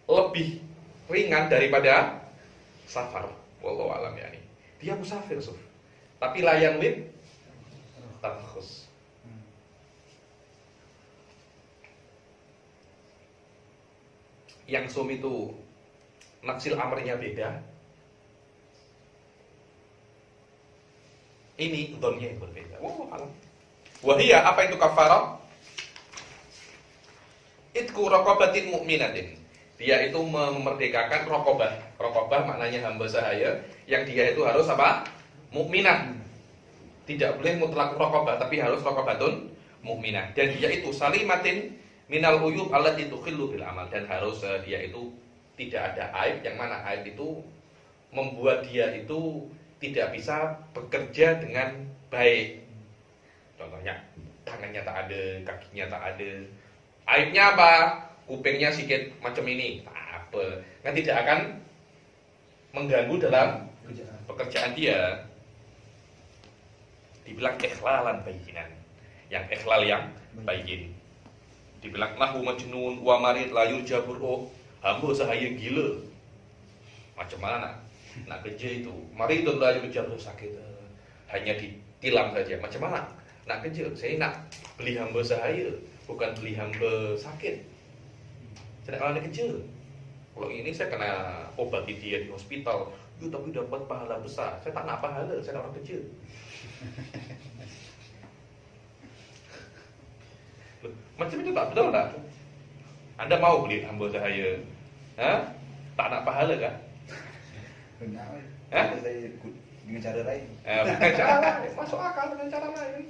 lebih ringan daripada safar. Wallahu alam ya ini. Dia musafir, Suf. Tapi layan lid tarkhus. Yang sum itu naksil amrnya beda. Ini dhamnya yang berbeda. Wallahu alam. Wahia, apa itu kafarah? Itku raqabatin mu'minatin. Dia itu memerdekakan raqabah. Raqabah maknanya hamba sahaya yang dia itu harus apa? Mukminah. Tidak boleh mutlak raqabah, tapi harus raqabatun mukminah. Dan dia itu salimatin minal uyub allati tukhillu bil amal, dan harus dia itu tidak ada aib, yang mana aib itu membuat dia itu tidak bisa bekerja dengan baik. Contohnya tangannya tak ada, kakinya tak ada. Aibnya apa? Kupingnya sedikit macam ini. Tak apa. Kan tidak akan mengganggu dalam pekerjaan dia. Dibilang ikhlalan bayinan. Yang ikhlal yang bayin. Dibilang lahu majnun wa marid la yurjabur. Oh, hamba sahaya gila. Macam mana nak kerja itu? Maridun la yurjabur, sakit. Hanya ditilang saja. Macam mana nak kerja? Saya nak beli hamba sahaya, bukan beli hamba sakit. Saya nak kerja. Kalau ini saya kena obati dia di hospital, tapi dapat pahala besar. Saya tak nak pahala, saya nak orang kerja. Macam itu tak betul tak? Anda mau beli hamba sahaya? Ha? Tak nak pahala kan? Benar. Hah? Saya dengan cara lain. Bukan cara lain, masuk akal dengan cara lain.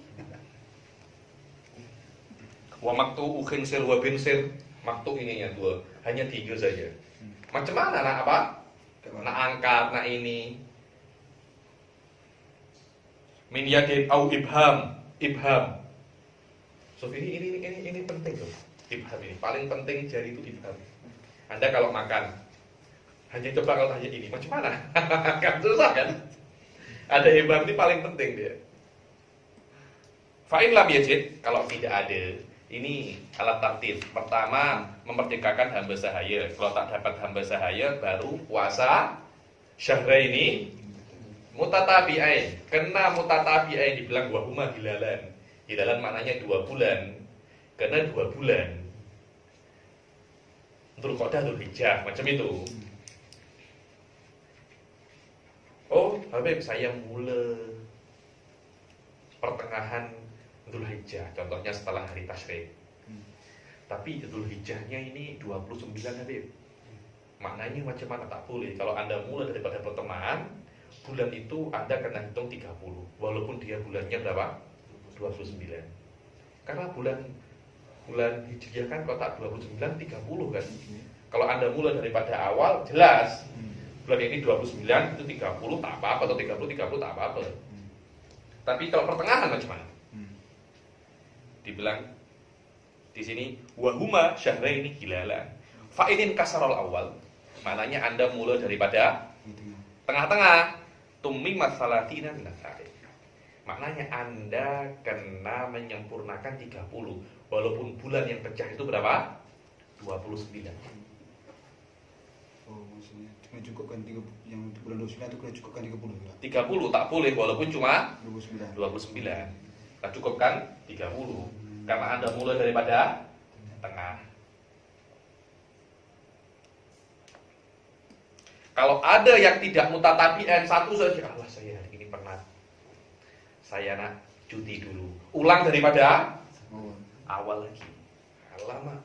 Wa maktu ukhinsir wa binsir. Maktu ininya dua, hanya 3 saja. Macam mana nak apa? Nak angkat, nak ini. Min yadin au ibham. Ibham. So ini penting loh. Ibham ini paling penting, jari itu ibham. Anda kalau makan hanya coba kalau hanya ini, macam mana? Kan susah kan? Ada ibham ini paling penting dia. Fa'in lam yajid, kalau tidak ada, ini alat tartib. Pertama, memerdekakan hamba sahaya. Kalau tak dapat hamba sahaya, baru puasa syahraini mutatabi'ain. Kena mutatabi'ain, dibilang wahuma hilalan. Hilalan maknanya 2 bulan. Karena 2 bulan. Dzulqa'dah, Dzulhijjah, macam itu. Oh, Habib, saya mula pertengahan Dzulhijjah, contohnya setelah hari tasyrik. Tapi Dzulhijjahnya ini 29 Habib. Maknanya macam mana? Tak boleh. Kalau Anda mulai daripada pertengahan bulan itu, Anda kena hitung 30. Walaupun dia bulannya berapa? 29. Karena bulan Hijriah kan kalau tak 29 30 kan. Kalau Anda mulai daripada awal jelas. Bulan ini 29 itu 30 tak apa-apa, atau 30 tak apa-apa. Tapi kalau pertengahan macam mana? Dibilang di sini wahuma syahraini hilalan. Fa'inin kasarul awal. Maknanya Anda mulai daripada tengah-tengah. Tummimat salatina min as-sa'id. Maknanya Anda kena menyempurnakan 30. Walaupun bulan yang pecah itu berapa? 29. Oh, maksudnya mencukupkan 3 yang bulan 29 itu kena cukupkan 30 ya? 30 tak boleh walaupun cuma 29. 29. Kita cukupkan 30. Karena Anda mulai daripada tengah. Kalau ada yang tidak mutatabi'an, satu saja, Allah saya hari ini penat, saya nak cuti dulu. Ulang daripada awal lagi. Lama.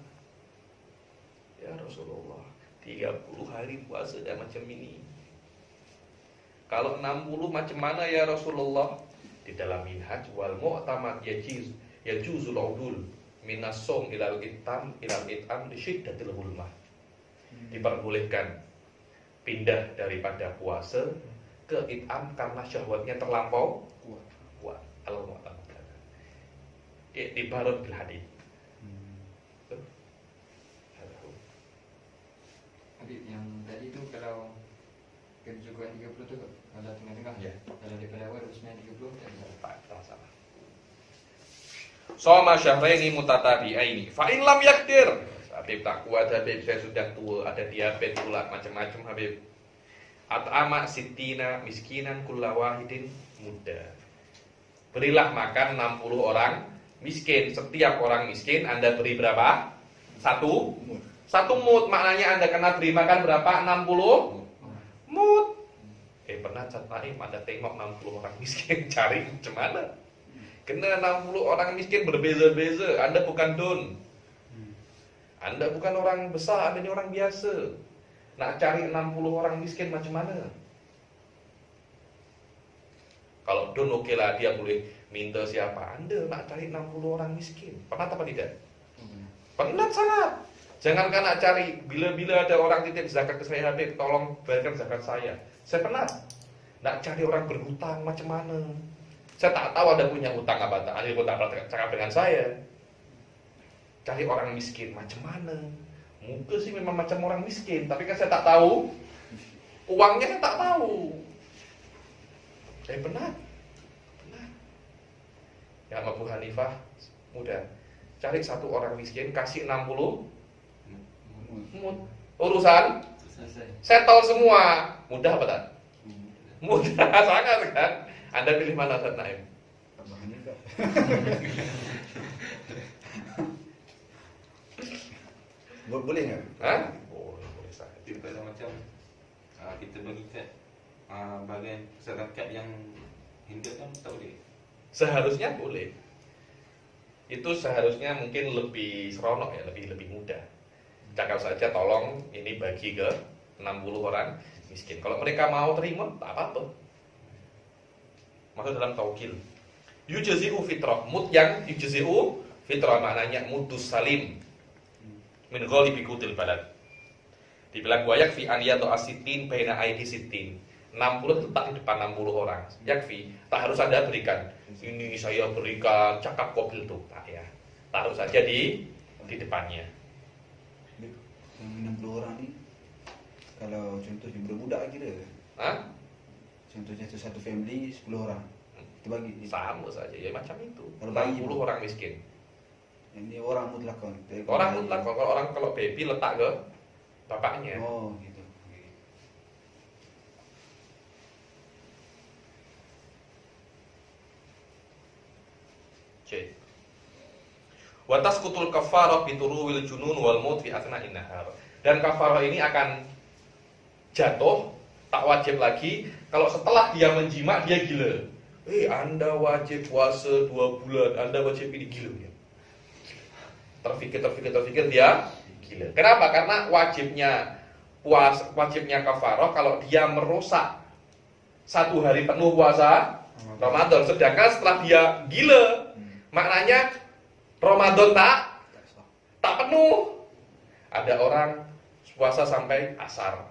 Ya Rasulullah, 30 hari puasa dah macam ini. Kalau 60 macam mana ya Rasulullah? Di dalam minhaj wal mu'tamad yajuzul udul minas som ilal itam li syiddatil hulmah. Diperbolehkan pindah daripada puasa ke itam karena syahwatnya terlampau kuat. i'tibarun bil hadis. Habib, yang tadi itu kalau kedudukan 30 itu kalau tengah-tengah Ya. kalau daripada awal harusnya 30 tak bisa. Tak salah. Soma syahraini mutatabi'aini fa in lam yaqdir. Habib tak kuat Habib, saya sudah tua, ada diabetes pula, macam-macam Habib. At'ama sittina miskinan kulla wahidin muda. Berilah makan 60 orang miskin. Setiap orang miskin Anda beri berapa? Satu mud. Maknanya Anda kena beri makan berapa? 60 mud. Pernah Naim Anda tengok 60 orang miskin, cari macam mana? Kena 60 orang miskin berbeza-beza. Anda bukan don, Anda bukan orang besar, Anda ini orang biasa. Nak cari 60 orang miskin macam mana? Kalau don oke lah, dia boleh minta siapa. Anda nak cari 60 orang miskin, penat apa tidak? Penat sangat. Jangankan nak cari, bila-bila ada orang titip zakat ke saya, Habib, tolong bayarkan zakat saya. Saya penat. Nak cari orang berhutang macam mana? Saya tak tahu Anda punya hutang apa tak. Anda pun tak pernah cakap dengan saya. Cari orang miskin macam mana? Muka sih memang macam orang miskin, tapi kan saya tak tahu uangnya, saya tak tahu. Penat. Ya Abu Hanifah mudah. Cari satu orang miskin, kasih 60 mud. Urusan Selesai. settle semua. Mudah apa tak? Mudah sangat kan? Anda pilih mana Ustaz Naim? Abang Hanifah. Boleh nggak? Hah? Boleh saja. Jadi kalau macam kita mengikat bagian zakat yang hindat kan tak boleh. Seharusnya boleh. Itu seharusnya mungkin lebih seronok ya, lebih mudah. Cakap saja tolong ini bagi ke 60 orang miskin. Kalau mereka mau terima, tak apa-apa. Masuk dalam taukil. Yujzi'u fitrah. Mud yang yujzi'u fitrah maknanya mudus salim min ghalibi qutil balad. Dibilang wa yakfi an yatu asitin baina aidi sitin. 60 letak di depan 60 orang. Yakfi, tak harus Anda berikan. Ini saya berikan cakap kopil tuh, tak ya. Taruh saja di depannya. Yang 60 orang ni, kalau contohnya budak-budak kira. Hah? Contohnya tu satu family 10 orang. Kita bagi. Sama saja ya macam itu. Kalau 60 bayi, orang miskin. Ini orang mutlakon. Orang mutlak, kalau baby letak ke bapaknya. Oh, gitu. C. Wa tasqutul kafarah bituruwil junun wal maut fi athna'in nahar. Dan kafarah ini akan jatuh, tak wajib lagi kalau setelah dia menjima dia gila. Anda wajib puasa 2 bulan, Anda wajib ini gila ya. Terfikir dia gila. Kenapa? Karena wajibnya kafarah kalau dia merusak 1 hari penuh puasa Ramadan, sedangkan setelah dia gila, maknanya Ramadan tak penuh. Ada orang puasa sampai asar,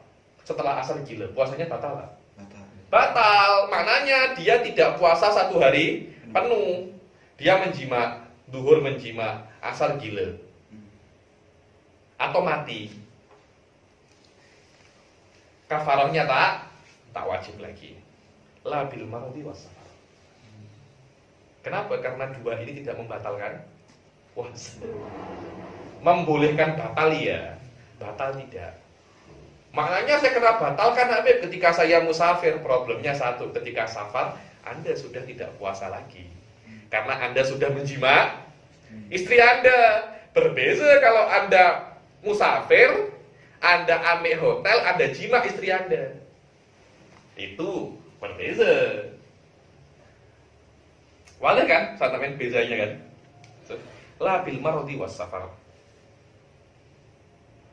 setelah asar gila, puasanya batal tak? Batal, maknanya dia tidak puasa 1 hari penuh. Dia menjima, duhur menjima, asar gila, atau mati. Kafarahnya tak wajib lagi. La bil maradi wasafar. Kenapa? Karena 2 ini tidak membatalkan puasa. Membolehkan batal ya, batal tidak. Maknanya saya kena batalkan Habib ketika saya musafir. Problemnya satu, ketika safar Anda sudah tidak puasa lagi karena Anda sudah menjima istri Anda. Berbeza kalau Anda musafir, Anda ambil hotel, Anda jima istri Anda. Itu berbeza. Walau kan, saya tambahin bezanya kan. La bil maradi was safar.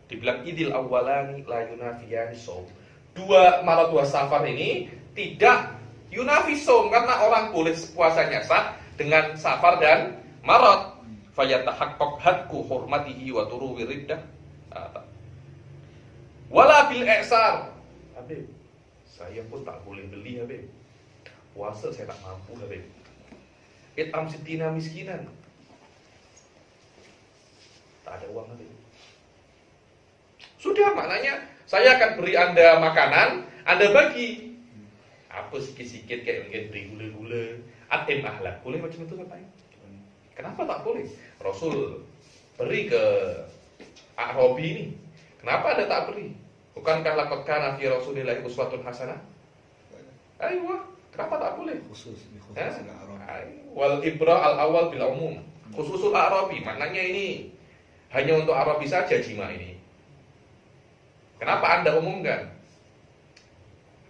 Dibilang idil awalani la yunafiyani shaum. 2 marad was safar ini tidak yunafi shaum karena orang boleh puasanya sah dengan safar dan marad. Fayatahaqqaq hadku hurmatihi wa turuwi riddah. Wala bil i'sar. Habib, saya pun tak boleh beli Habib. Puasa saya tak mampu Habib. It'am sitina miskinan. Tak ada uang nanti. Sudah, maknanya saya akan beri Anda makanan, Anda bagi. Apa sikit-sikit kayak mungkin beri gula-gula, atim ahlak. Boleh macam itu kan? Kenapa tak boleh? Rasul beri ke A'rabi ini. Kenapa Anda tak beri? Bukankah laqad kana fi Rasulillahi uswatun hasanah? Ayo, kenapa tak boleh? khusus Hah? al-Arab. Wal ibra al awal bil umum. Khususul Arabi, maknanya ini hanya untuk Arabi saja jima ini. Kenapa Anda umumkan?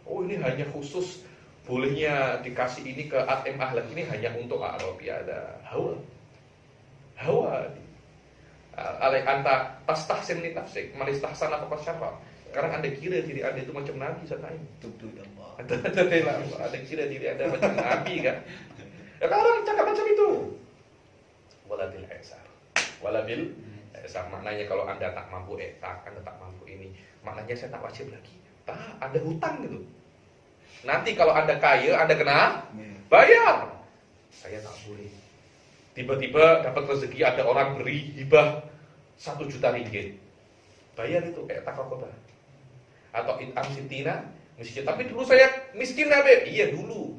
Oh, ini hanya khusus bolehnya dikasih ini ke atim ahlak ini hanya untuk Arabi. Ada hawa. Alaik anta tastahsin li nafsik, malistahsan apa syarra. Sekarang Anda kira diri Anda itu macam Nabi sekarang. Tubtu ila Allah. Ada kira diri Anda macam Nabi kan? Ya orang cakap macam itu. Walabil ihsan. Walabil ihsan maknanya kalau Anda tak mampu Anda tak mampu ini, maknanya saya tak wajib lagi. Tak, Anda hutang gitu. Nanti kalau Anda kaya, Anda kena bayar. Saya tak boleh. Tiba-tiba dapat rezeki ada orang beri hibah 1 juta ringgit. Bayar itu tak apa-apa. Atau it'am sitina miskin. Tapi dulu saya miskin Habib. Iya dulu.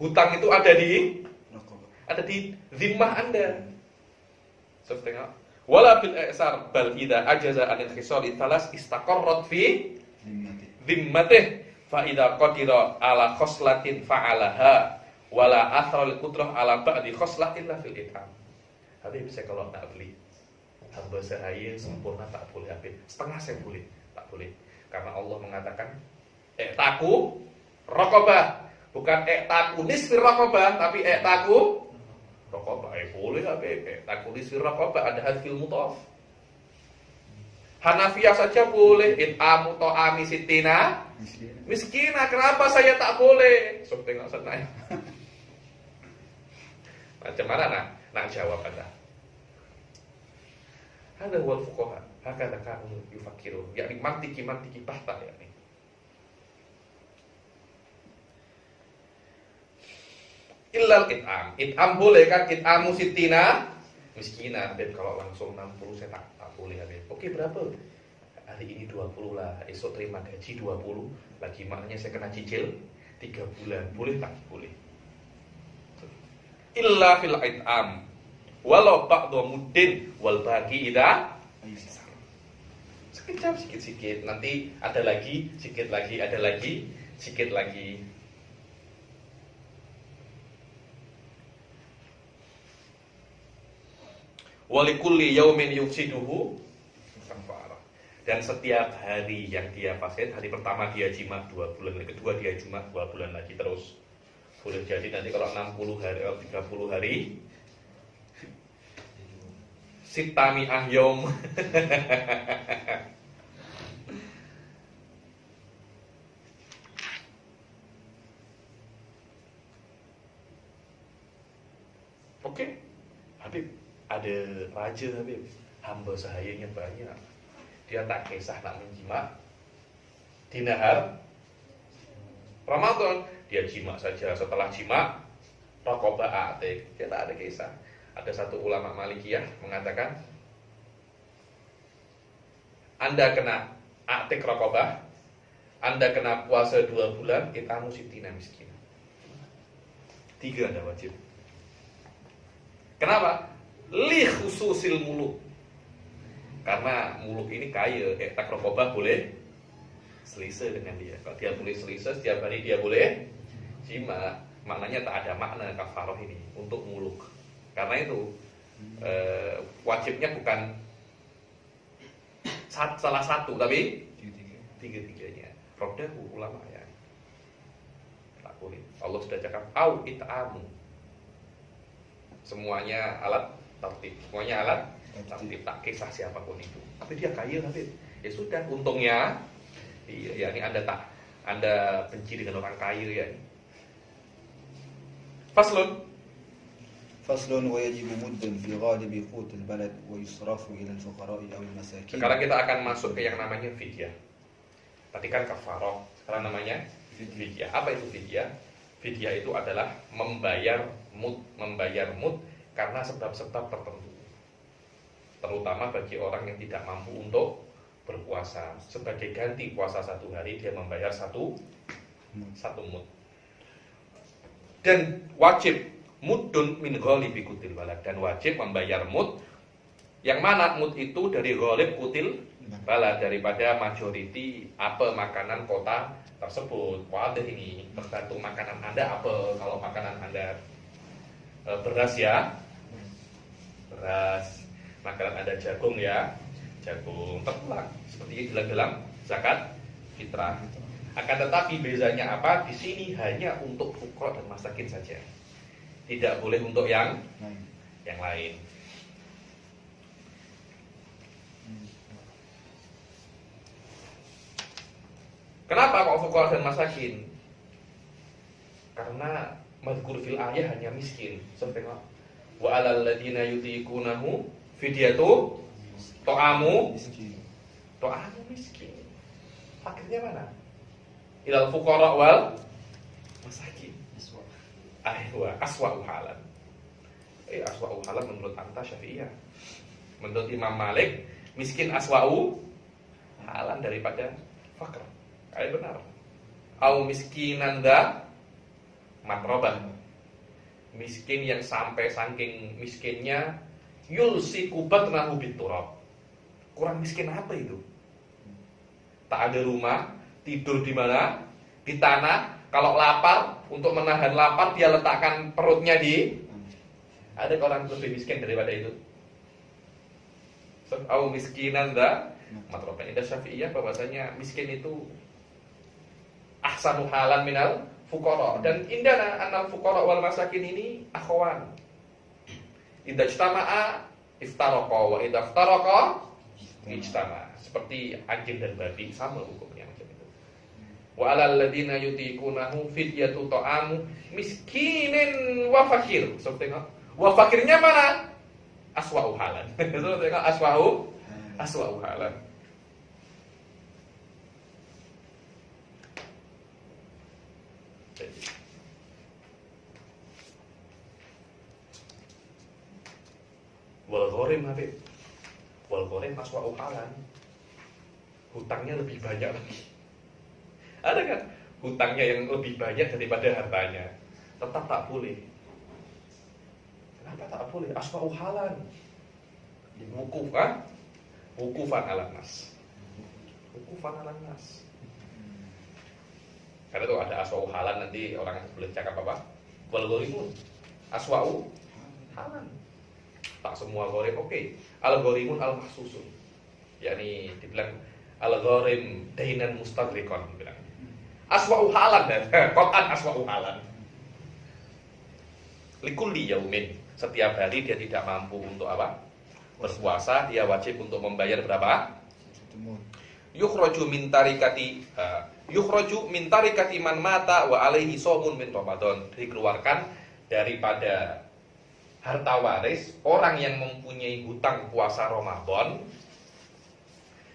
Hutang itu ada di zimmah Anda. Setengah. Wala bil i'sar bal idza ajaza anil khisal talas istaqarrat fi zimmatih fa idza qadira ala khoslatin fa'alaha wala athral qudrah ala ba'di khoslatin la fil it'am. Habib saya kalau tak beli hamba saya sempurna tak boleh Habib. Setengah saya boleh, tak boleh. Karena Allah mengatakan taku raqabah, bukan taku nisfi raqabah, tapi taku raqabah. Boleh Habib, taku nisfi raqabah ada hadfil mudhaf. Hanafiyah saja boleh it'amu ta'ami sittina miskina. Kenapa saya tak boleh? So tengok sana. Macam mana nak jawab Anda? Ada wal fuqaha, hakada kanu yufakiru, yakni mantiki tahta yakni. Illal it'am boleh kan? It'amu sittina miskina. Habib kalau langsung 60 saya tak boleh Habib. Oke, berapa? Hari ini 20 lah, esok terima gaji 20, lagi maknanya saya kena cicil 3 bulan. Boleh tak? Boleh. Illa fil it'am walau ba'dhu muddin wal baqi idza sekejap sikit-sikit, nanti ada lagi, sikit lagi, ada lagi, sikit lagi. Walikulli yaumin yufsiduhu kafarah. Dan setiap hari yang dia fasid, hari pertama dia jima 2 bulan, yang kedua dia jima 2 bulan lagi terus. Boleh jadi nanti kalau 60 hari atau 30 hari sitami ahyom. Oke, Habib, ada raja Habib, hamba sahayanya banyak. Dia tak kisah nak menjima di nahar Ramadan. Dia jima saja, setelah jima raqabah atik. Dia tak ada kisah. Ada satu ulama Malikiyah mengatakan Anda kena atik raqabah, Anda kena puasa 2 bulan, it'amu sittina miskin. 3 Anda wajib. Kenapa? Li khususil muluk. Karena muluk ini kaya, tak raqabah boleh selisih dengan dia. Kalau dia boleh selisih, setiap hari dia boleh jima, maknanya tak ada makna kafarah ini untuk muluk. Karena itu wajibnya bukan salah satu, tapi tiga-tiganya. Rodahu ulama ya. Tak boleh. Allah sudah cakap au it'amu. Semuanya alat tertib. Semuanya alat tertib, tak kisah siapapun itu. Tapi dia kaya nanti. Ya sudah, untungnya iya, ini Anda benci dengan orang kaya ya. Faslun wa yajibu muddun fi ghalibi qutil balad wa yusrafu ila al-fuqara'i aw al-masakin. Sekarang kita akan masuk ke yang namanya fidyah. Tadi kan kafarah, sekarang namanya fidyah. Apa itu fidyah? Fidyah itu adalah membayar mud karena sebab-sebab tertentu. terutama bagi orang yang tidak mampu untuk berpuasa. Sebagai ganti puasa 1 hari, dia membayar satu mud. Dan wajib mudun min ghalibi kutil balad, dan wajib membayar mud yang mana mud itu dari ghalib kutil balad, daripada majority apel makanan kota tersebut. Wadah ini tergantung makanan Anda apa. Kalau makanan Anda beras ya beras, makanan Anda jagung ya jagung, terpulang seperti dalam zakat fitrah. Akan tetapi bezanya apa? Di sini hanya untuk fuqara dan masakin saja. Tidak boleh untuk yang lain. Kenapa kok fuqara dan masakin? Karena mazkur fil ayah hanya miskin. Seperti wa alal ladina yutiqunahu fidyatu ta'amu miskin. Akhirnya mana? Ilal fuqara wal masakin. Aswa'u halan. Aswa'u halan menurut anta Syafi'iyah. Menurut Imam Malik, miskin aswa'u halan daripada fakir. Benar. Au miskinan da matrobah. Miskin yang sampai saking miskinnya yulsiku batnahu biturab. Kurang miskin apa itu? Tak ada rumah, tidur di mana? Di tanah. Kalau lapar, untuk menahan lapar dia letakkan perutnya di. Ada orang lebih miskin daripada itu? Au miskinan da matrobah. Indah Syafi'iyah bahwasanya miskin itu ahsanu halan minal fuqara, dan indana anal fuqara wal masakin ini akhwan. Idza ijtama'a iftaraqa wa idza iftaraqa ijtama'a. Seperti anjing dan babi sama hukumnya macam itu. Wa alal ladina yutiqunahu fidyatu ta'amu miskinin wa fakir. So tengok, wa fakirnya mana? Aswa'u halan. So tengok aswa'u halan. Wal gharim Habib. Wal gharim aswa'u halan. Hutangnya lebih banyak lagi. Ada kan hutangnya yang lebih banyak daripada hartanya? Tetap tak boleh. Kenapa tak boleh? Aswa'u halan. Wukuf kan? Wukufan ala nas. Wukufan ala nas. Karena itu ada aswa'u halan, nanti orang boleh cakap apa? Wal ghorimun aswa'u halan. Tak semua gharim oke. Al ghorimun al mahsusun. Yakni dibilang al gharim dainan mustaghrikon bilang. Aswa'u halan dan qatan aswa'u halan. Likulli yaumin. Setiap hari dia tidak mampu untuk apa? Berpuasa, dia wajib untuk membayar berapa? Yukhraju min tarikati man mata wa alaihi shaumun min Ramadan. Dikeluarkan daripada harta waris orang yang mempunyai hutang puasa Ramadan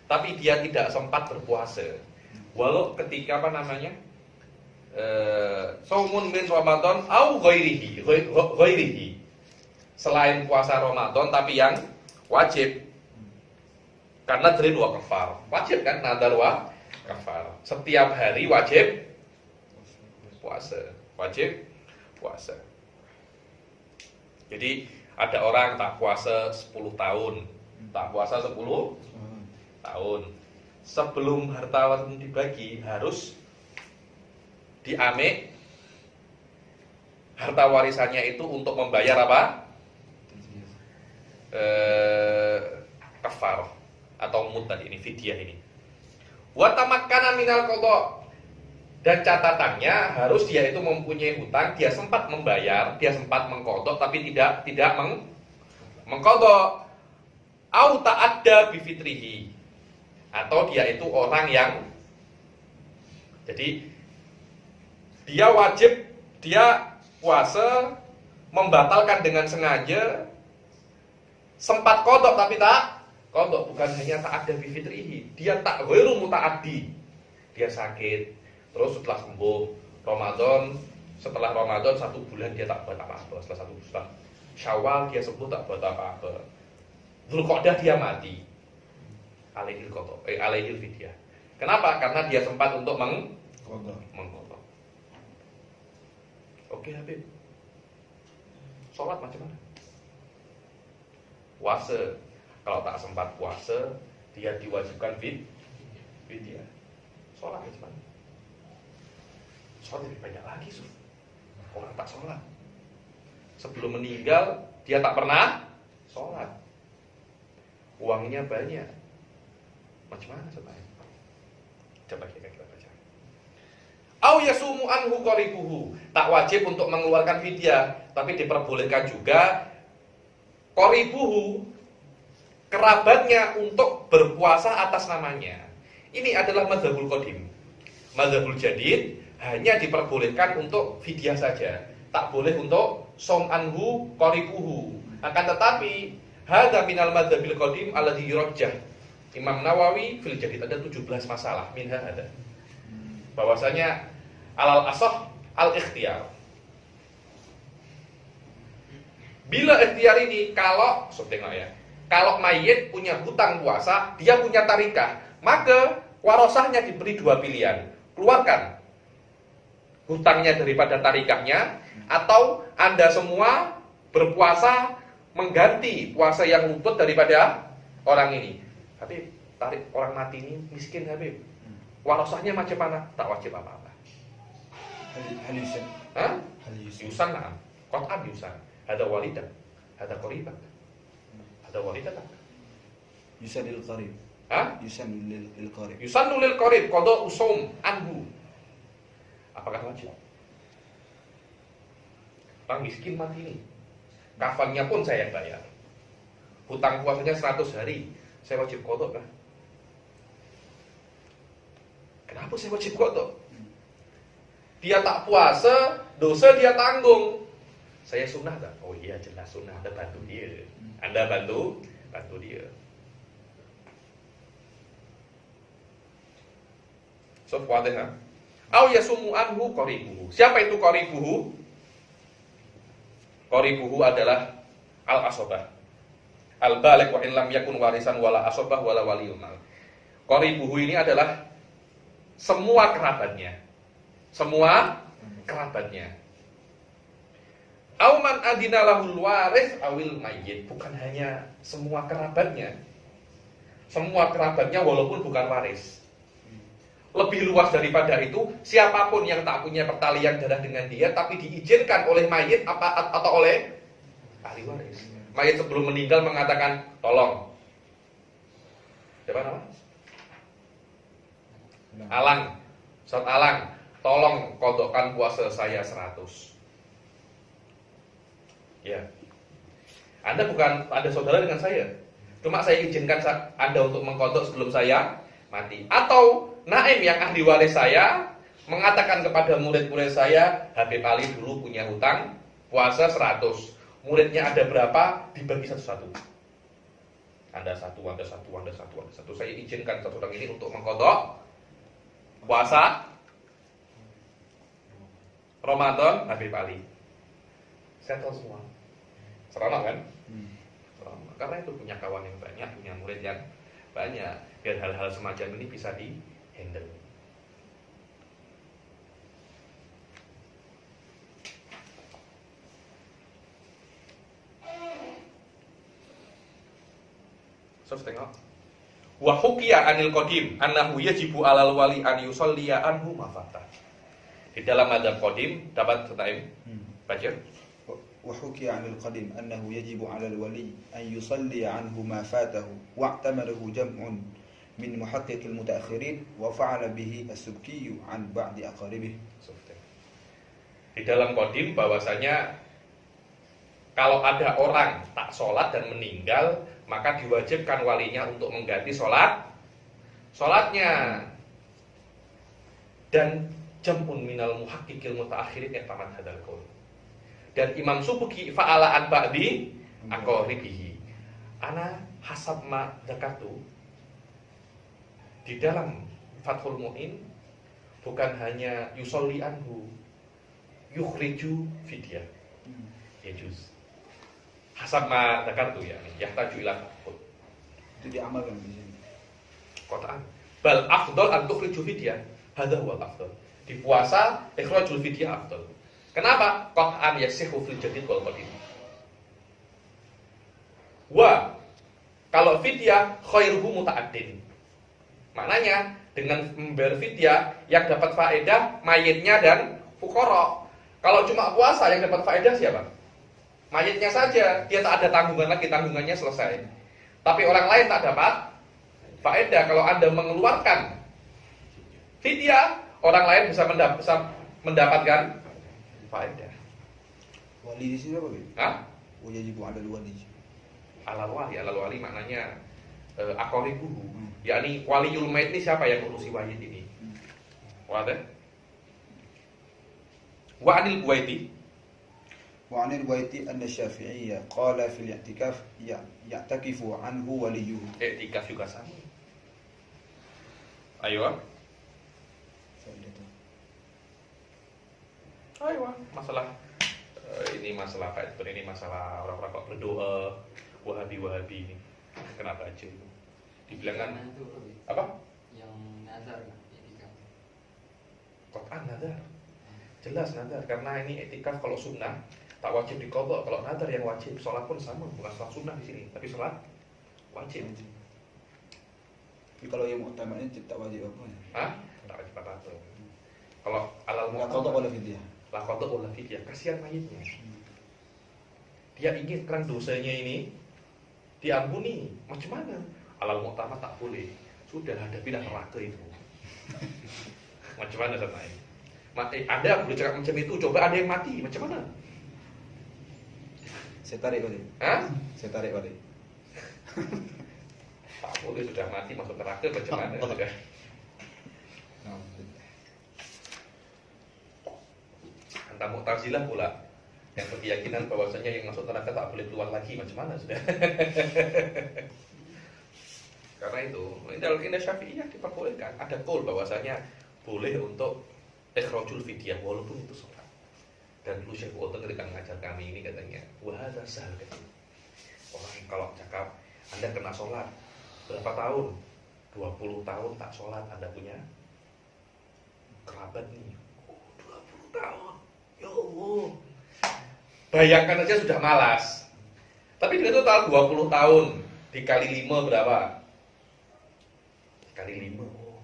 tapi dia tidak sempat berpuasa. Walau ketika apa namanya? Shaumun min Ramadan au ghairihi. Selain puasa Ramadan tapi yang wajib. Karena dari dua kafar. Wajib kan nadar wa kafar. Setiap hari wajib puasa. Wajib puasa. Jadi ada orang tak puasa 10 tahun. Tak puasa 10 tahun. Sebelum harta warisan dibagi harus diamik harta warisannya itu untuk membayar apa? Kafar atau mud tadi ini, fidyah ini. Wa tamakkana minal qada. Dan catatannya harus dia itu mempunyai hutang, dia sempat membayar, dia sempat mengqadha tapi tidak mengqadha. Au ta'adda bi fitrihi. Atau dia itu orang yang jadi dia wajib, dia puasa membatalkan dengan sengaja, sempat qadha tapi tak qadha, bukan hanya ta'adda bi fitrihi, dia tak ghairu muta'addi. Dia sakit, terus setelah sembuh setelah Ramadan 1 bulan dia tak buat apa-apa, setelah Syawal dia sembuh tak buat apa-apa. Dzulqa'dah dia mati. Alaihil fidyah. Kenapa? Karena dia sempat untuk mengqadha. Oke Habib. Sholat macam mana? Puasa. Kalau tak sempat puasa, dia diwajibkan fidyah. Sholat macam mana? Sholat lebih banyak lagi, Suf. Orang tak sholat. Sebelum meninggal, dia tak pernah sholat. Uangnya banyak. Macam mana coba? Coba kita baca. Au yasumu anhu qaribuhu. Tak wajib untuk mengeluarkan fidyah, tapi diperbolehkan juga qaribuhu, kerabatnya, untuk berpuasa atas namanya. Ini adalah mazhabul qadim. Mazhabul jadid hanya diperbolehkan untuk fidyah saja, tak boleh untuk som anhu qaribuhu. Akan tetapi hadza minal mazhabil qadim alladhi yurajjah. Imam Nawawi fil jadid ada 17 masalah minha ada. Bahwasanya alal asah al ikhtiyar. Bila ikhtiar ini, kalau tengok ya, kalau mayit punya hutang puasa, dia punya tarikah, maka warosahnya diberi dua pilihan. Keluarkan hutangnya daripada tarikahnya, atau Anda semua berpuasa mengganti puasa yang luput daripada orang ini. Habib, tarik orang mati ini miskin Habib. Warosahnya macam mana? Tak wajib apa-apa. هل يسن؟ Hah? هل يسن؟ Yusan na'am. Qat'an yusan. Ada walidah, ada qaribat. Ada walidah tak? يسن للقريب. Hah? يسن للقريب. Yusannu lil qarib qada usum anhu. Apakah wajib? Orang miskin mati ini, kafannya pun saya yang bayar. Hutang puasanya 100 hari, saya wajib qada kah? Kenapa saya wajib qada? Dia tak puasa, dosa dia tanggung. Saya sunnah tak? Oh iya jelas sunnah, Anda bantu dia. Anda bantu dia. So, wadih. Au yasumu anhu qaribuhu. Siapa itu qaribuhu? Qaribuhu adalah al-asobah. Al-balik wa in lam yakun warisan wala asobah wala waliyun mal. Qaribuhu ini adalah semua kerabatnya. Semua kerabatnya. Auman adina lahul waris awil mayyit. Bukan hanya semua kerabatnya. Semua kerabatnya walaupun bukan waris. Lebih luas daripada itu, siapapun yang tak punya pertalian darah dengan dia tapi diizinkan oleh mayit atau oleh ahli waris. Mayit sebelum meninggal mengatakan, tolong. Siapa nama? Alang. Ustaz Alang, tolong kodokkan puasa saya 100. Ya. Anda saudara dengan saya. Cuma saya izinkan Anda untuk mengkodok sebelum saya mati. Atau Naim yang ahli waris saya mengatakan kepada murid-murid saya, Habib Ali dulu punya hutang puasa 100. Muridnya ada berapa? Dibagi satu-satu. Anda satu. Saya izinkan satu orang ini untuk mengkodok puasa Ramadan Habib Ali. Settle semua. Seronok kan? Seronok. Karena itu punya kawan yang banyak, punya murid yang banyak. Biar hal-hal semacam ini bisa di-handle. So, tengok. Wa hukiya anil qadim annahu yajibu alal wali an yusalliya anhu ma fatah. Di dalam madzhab qadim dapat Taim baca. وحكي عن القديم أنه يجب على الولي أن يصلي عنه ما فاته واعتمده جمع من محقق المتأخرين وفعل به السبكي عن بعض أقاربه. Di dalam qadim bahwasanya kalau ada orang tak sholat dan meninggal, maka diwajibkan walinya untuk mengganti sholatnya. Dan jam'un minal muhaqqiqil mutaakhirin i'tamad hadzal qaul. Dan Imam Subuki fa'ala an ba'di aqaribihi. Ana hasab ma dzakatu. Di dalam Fathul Mu'in bukan hanya yusolli anhu, yukhriju fidyah. Yajuz. Hasab ma dzakatu ya, yahtaju ila Itu diamalkan di sini. Kotaan. Bal afdol an tukhriju fidyah. Hadza huwal afdol. Di puasa ikhrajul fidyah afdol. Kenapa? Qat'an yasihu fil jadid wal qadim. Wa kalau fidyah khairuhu muta'addin. Maknanya dengan membayar fidyah yang dapat faedah mayitnya dan fuqara. Kalau cuma puasa yang dapat faedah siapa? Mayitnya saja, dia tak ada tanggungan lagi, tanggungannya selesai. Tapi orang lain tak dapat faedah. Kalau Anda mengeluarkan fidyah, orang lain bisa mendapatkan faedah. Wali di sini apa? Hah? Wajibu 'ala al-wali. Alal wali maknanya akoribuhu. Yakni waliul mayit ini siapa yang ngurusi mayit ini? Wadah? Wa anil Buwaiti. وعن البيت أن الشافعية قال في الاعتكاف يعتكف عنه وليه. Iktikaf juga sama. Ayo. Ayo, masalah ini masalah kayak seperti ini, masalah orang-orang kok berdoa Wahabi ini. Kenapa aja itu? Dibilang kan Karena itu apa? yang nazar etika. Qat'an nazar. Jelas nazar karena ini etikaf kalau sunnah tak wajib diqadha. Kalau nazar yang wajib, sholat pun sama, bukan sholat sunnah di sini, tapi sholat wajib. Tapi kalau yang utamanya tak wajib apa? Hah? Tak wajib apa-apa. Kalau alal La qada mu'tamad wala fidyah. la qada wala fidyah, kasihan mayitnya. Dia ingin kerang dosanya ini diampuni. Macam mana? Alal mu'tamad tak boleh. Sudah hadapilah neraka itu. Macam mana sama ini? Anda boleh cakap macam itu, coba ada yang mati, macam mana? Saya tarik balik. Hah? Saya tarik balik. Tak boleh, sudah mati masuk neraka, macam mana? Sudah. Antara Mu'tazilah pula yang berkeyakinan bahwasanya yang masuk neraka tak boleh keluar lagi, macam mana sudah? Karena itu, dalam Indah Syafi'iyah diperbolehkan. Ada qaul bahwasanya boleh untuk ikhrajul fidyah walaupun itu sholat. Dan dulu Syekh Walter ketika mengajar kami ini katanya, wahada sahal katanya. Orang kalau cakap, Anda kena sholat berapa tahun? 20 tahun tak sholat, Anda punya kerabat nih. Oh, 20 tahun. Ya Allah. Bayangkan aja sudah malas. Tapi dia total 20 tahun dikali 5 berapa? Dikali 5. Oh.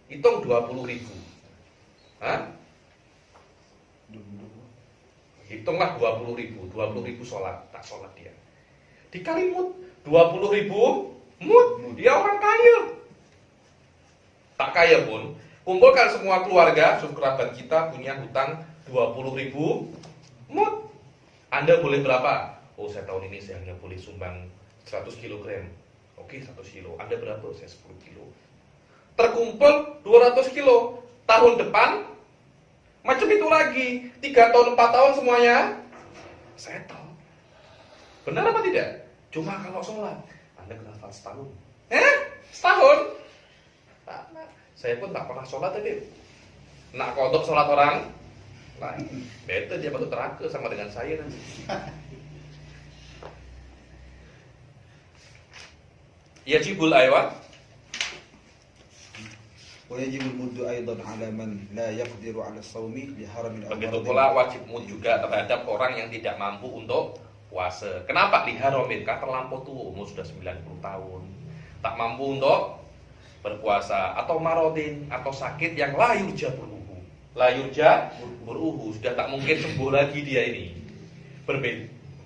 Hitung 20.000. Hah? Hitunglah 20.000. 20.000 sholat, tak sholat dia. Dikali mut 20.000 mut. Dia orang kaya. Tak kaya pun, kumpulkan semua keluarga, kerabat kita punya hutang 20.000 mut. Anda boleh berapa? Oh, saya tahun ini saya hanya boleh sumbang 100 kg. Oke, 100 kilo. Anda berapa? Saya 10 kilo. Terkumpul 200 kilo. Tahun depan macam itu lagi. 3 tahun, 4 tahun semuanya settle. Benar apa tidak? Cuma kalau sholat, Anda kena hafal setahun. Setahun? Nah, saya pun tak pernah sholat tadi. Nak kodok sholat orang lain. Betul dia patut neraka sama dengan saya nanti. Yajibul aywa. ويجب المد أيضا على من لا يقدر على الصوم لحرم أو Begitu مرض. pula wajib mud juga terhadap orang yang tidak mampu untuk puasa. Kenapa liharomin? Karena terlampau tua, umur sudah 90 tahun. Tak mampu untuk berpuasa atau marodin atau sakit yang la yurja beruhu. La yurja beruhu, sudah tak mungkin sembuh lagi dia ini.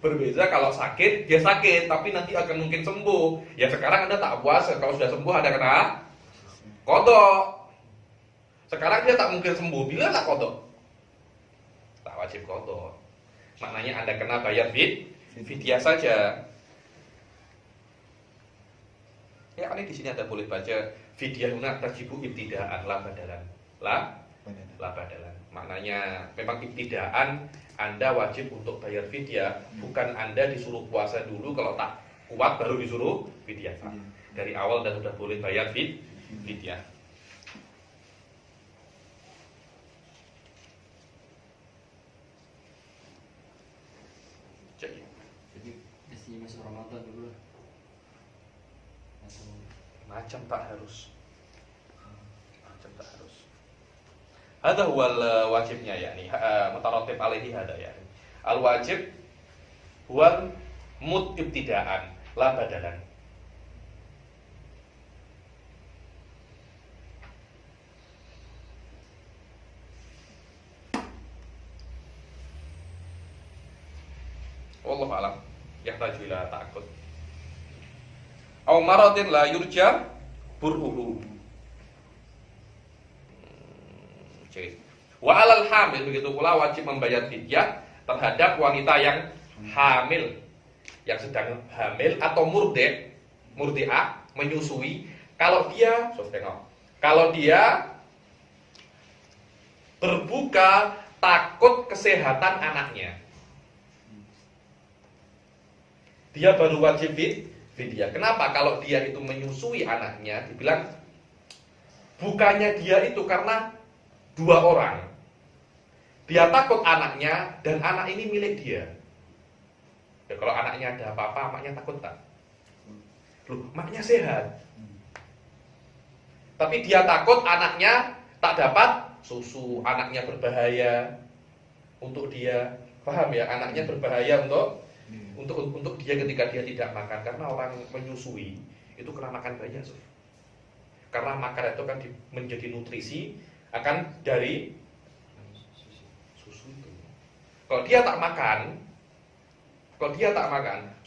Berbeda kalau sakit, dia sakit tapi nanti akan mungkin sembuh. Ya sekarang Anda tak puasa, kalau sudah sembuh Anda kena kodok. Sekarang dia tak mungkin sembuh, bila tak kodok? Tak wajib kodok. Maknanya Anda kena bayar fidyah saja. Ya, ini di sini Anda boleh baca fidyah huna tajibu ibtidaan la badalan. La badalan. Maknanya memang ibtidaan Anda wajib untuk bayar fidyah, bukan Anda disuruh puasa dulu kalau tak kuat baru disuruh fidyah. Dari awal dan sudah boleh bayar fidyah. Jadi masih masuk Ramadan dulu lah. Macam tak harus. Hada huwal wajibnya yakni mutaratib alaihi hada yakni. Al wajib huwal mut ibtidaan la badalan. Wallahu a'lam. Yahtaju ila ta'aqqud. Aw maradin la yurja bur'uhu. Wa alal hamil, begitu pula wajib membayar fidyah terhadap wanita yang hamil, yang sedang hamil atau murdi'ah, menyusui. Kalau dia berbuka takut kesehatan anaknya, dia baru wajib fidyah. Kenapa? Kalau dia itu menyusui anaknya, dibilang bukannya dia itu karena dua orang. Dia takut anaknya dan anak ini milik dia. Ya, kalau anaknya ada apa-apa, maknya takut tak? Loh, maknya sehat. Tapi dia takut anaknya tak dapat susu, anaknya berbahaya untuk dia. Paham ya? Anaknya berbahaya untuk dia ketika dia tidak makan. Karena orang menyusui itu kena makan banyak. Karena makan itu kan menjadi nutrisi akan dari susu itu. Kalau dia tak makan,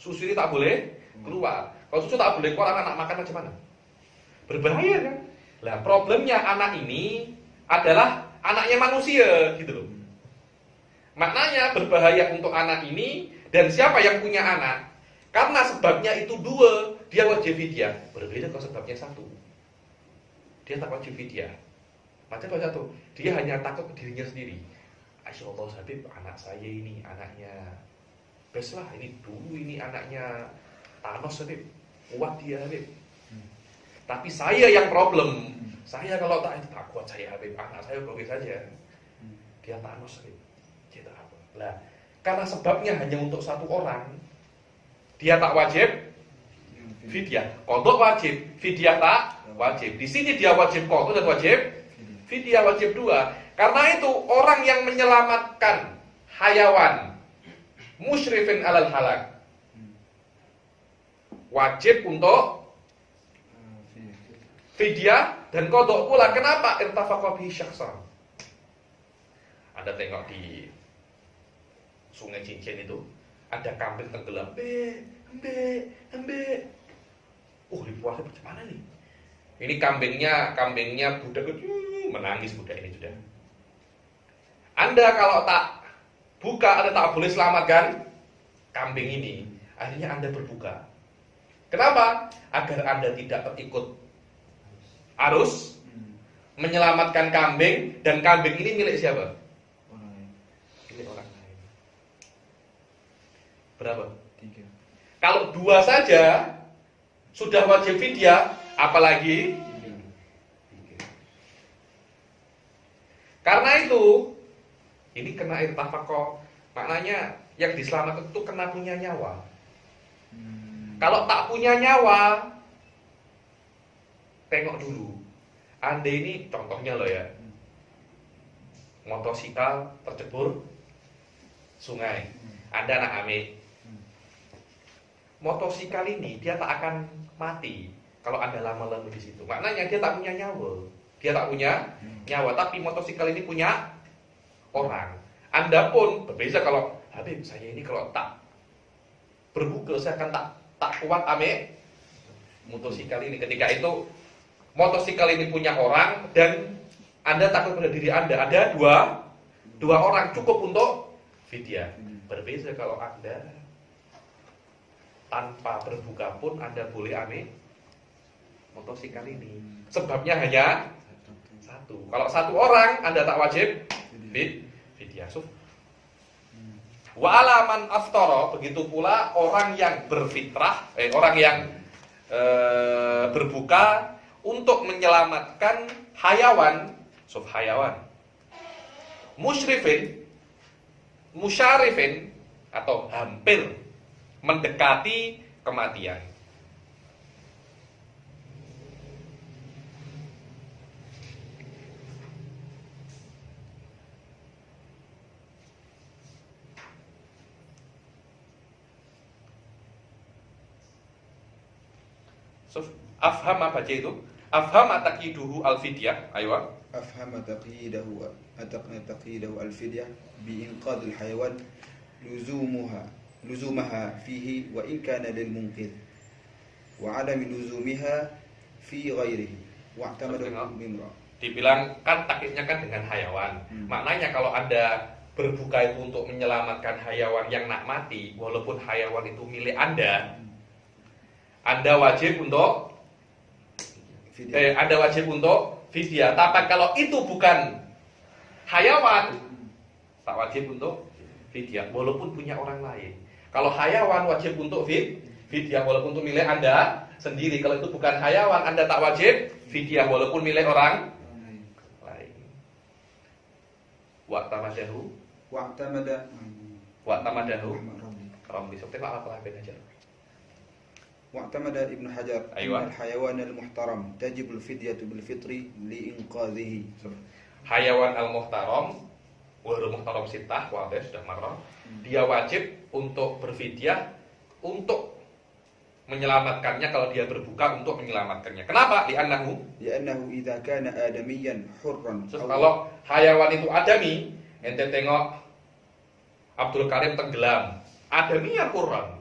susu ini tak boleh keluar. Kalau susu tak boleh keluar, anak makan macam mana? Berbahaya kan? Lah problemnya anak ini adalah anaknya manusia gitu loh. Maknanya berbahaya untuk anak ini. Dan siapa yang punya anak? Karena sebabnya itu dua, dia wajib fidyah. Berbeda kalau sebabnya satu, dia tak wajib fidyah. Macam satu, dia hanya takut ke dirinya sendiri. Masya Allah, Habib, anak saya ini anaknya best lah, ini dulu ini anaknya Thanos, Habib, kuat dia, Habib. Tapi saya yang problem. Saya kalau tak kuat saya, Habib, anak saya boleh saja. Dia Thanos, Habib. Dia tak apa. Lah, karena sebabnya hanya untuk satu orang, dia tak wajib fidyah. Qadha wajib, fidyah tak wajib. Di sini dia wajib qadha dan wajib fidyah, wajib dua. Karena itu orang yang menyelamatkan hayawan musyrifin alal halak wajib untuk fidyah dan qadha pula. Kenapa? Irtafaqa bihi syakhsan. Anda tengok di Sungai Cincin itu ada kambing tenggelam, embe. Dipuasai bagaimana nih? Ini kambingnya budak menangis, budak ini sudah. Anda kalau tak buka, Anda tak boleh selamatkan kambing ini. Akhirnya Anda berbuka. Kenapa? Agar Anda tidak terikut arus, menyelamatkan kambing, dan kambing ini milik siapa? Milik orang lain. Berapa? 3. Kalau 2 saja sudah wajib fidyah, apalagi 3. Karena itu ini kena irtafaqo, maknanya yang diselamatkan itu kena punya nyawa. Kalau tak punya nyawa, tengok dulu. Anda ini contohnya loh ya, motosikal tercebur sungai, Anda anak amik. Motosikal ini dia tak akan mati kalau Anda lama-lama di situ. Maknanya dia tak punya nyawa. Dia tak punya nyawa, tapi motosikal ini punya orang. Anda pun berbeda. Kalau Habib, saya ini kalau tak berbuka, saya akan tak kuat ame motosikal ini. Ketika itu motosikal ini punya orang dan Anda takut pada diri Anda. Ada dua orang cukup untuk fidyah. Berbeda kalau Anda tanpa berbuka pun Anda boleh ame motosikal ini. Sebabnya hanya satu. Kalau satu orang Anda tak wajib fidyah. Wa alaman aftara, begitu pula orang yang berfitrah, orang yang berbuka untuk menyelamatkan hayawan, musyarifin atau hampir mendekati kematian. Afhama baca itu. Afhama taqiduhu al-fidyah. Ayo. أفهم تقييده الفدية بإنقاذ الحيوان لزومها فيه وإن كان للمنقذ وعدم لزومها في غيره واعتمده بامرأة. Dibilang kan taklidnya kan dengan hayawan. Maknanya kalau Anda berbuka itu untuk menyelamatkan hayawan yang nak mati, walaupun hayawan itu milik Anda wajib untuk fidyah. Tapi kalau itu bukan hayawan, tak wajib untuk fidyah walaupun punya orang lain. Kalau hayawan wajib untuk fidyah walaupun itu milik Anda sendiri. Kalau itu bukan hayawan, Anda tak wajib fidyah walaupun milik orang lain. Wa'tamadahu Ramli. Seperti apa Ben Hajar? واعتمد ابن حجر أيوة. أن الحيوان المحترم تجب الفدية بالفطر لإنقاذه. Hayawan al-muhtaram, wal muhtaram sitah, wadah sudah marah. Dia wajib untuk berfidyah untuk menyelamatkannya kalau dia berbuka untuk menyelamatkannya. Kenapa? Li'annahu إذا كان آدميا حرا kalau hayawan itu adami, ente tengok Abdul Karim tenggelam, adaminya kurang.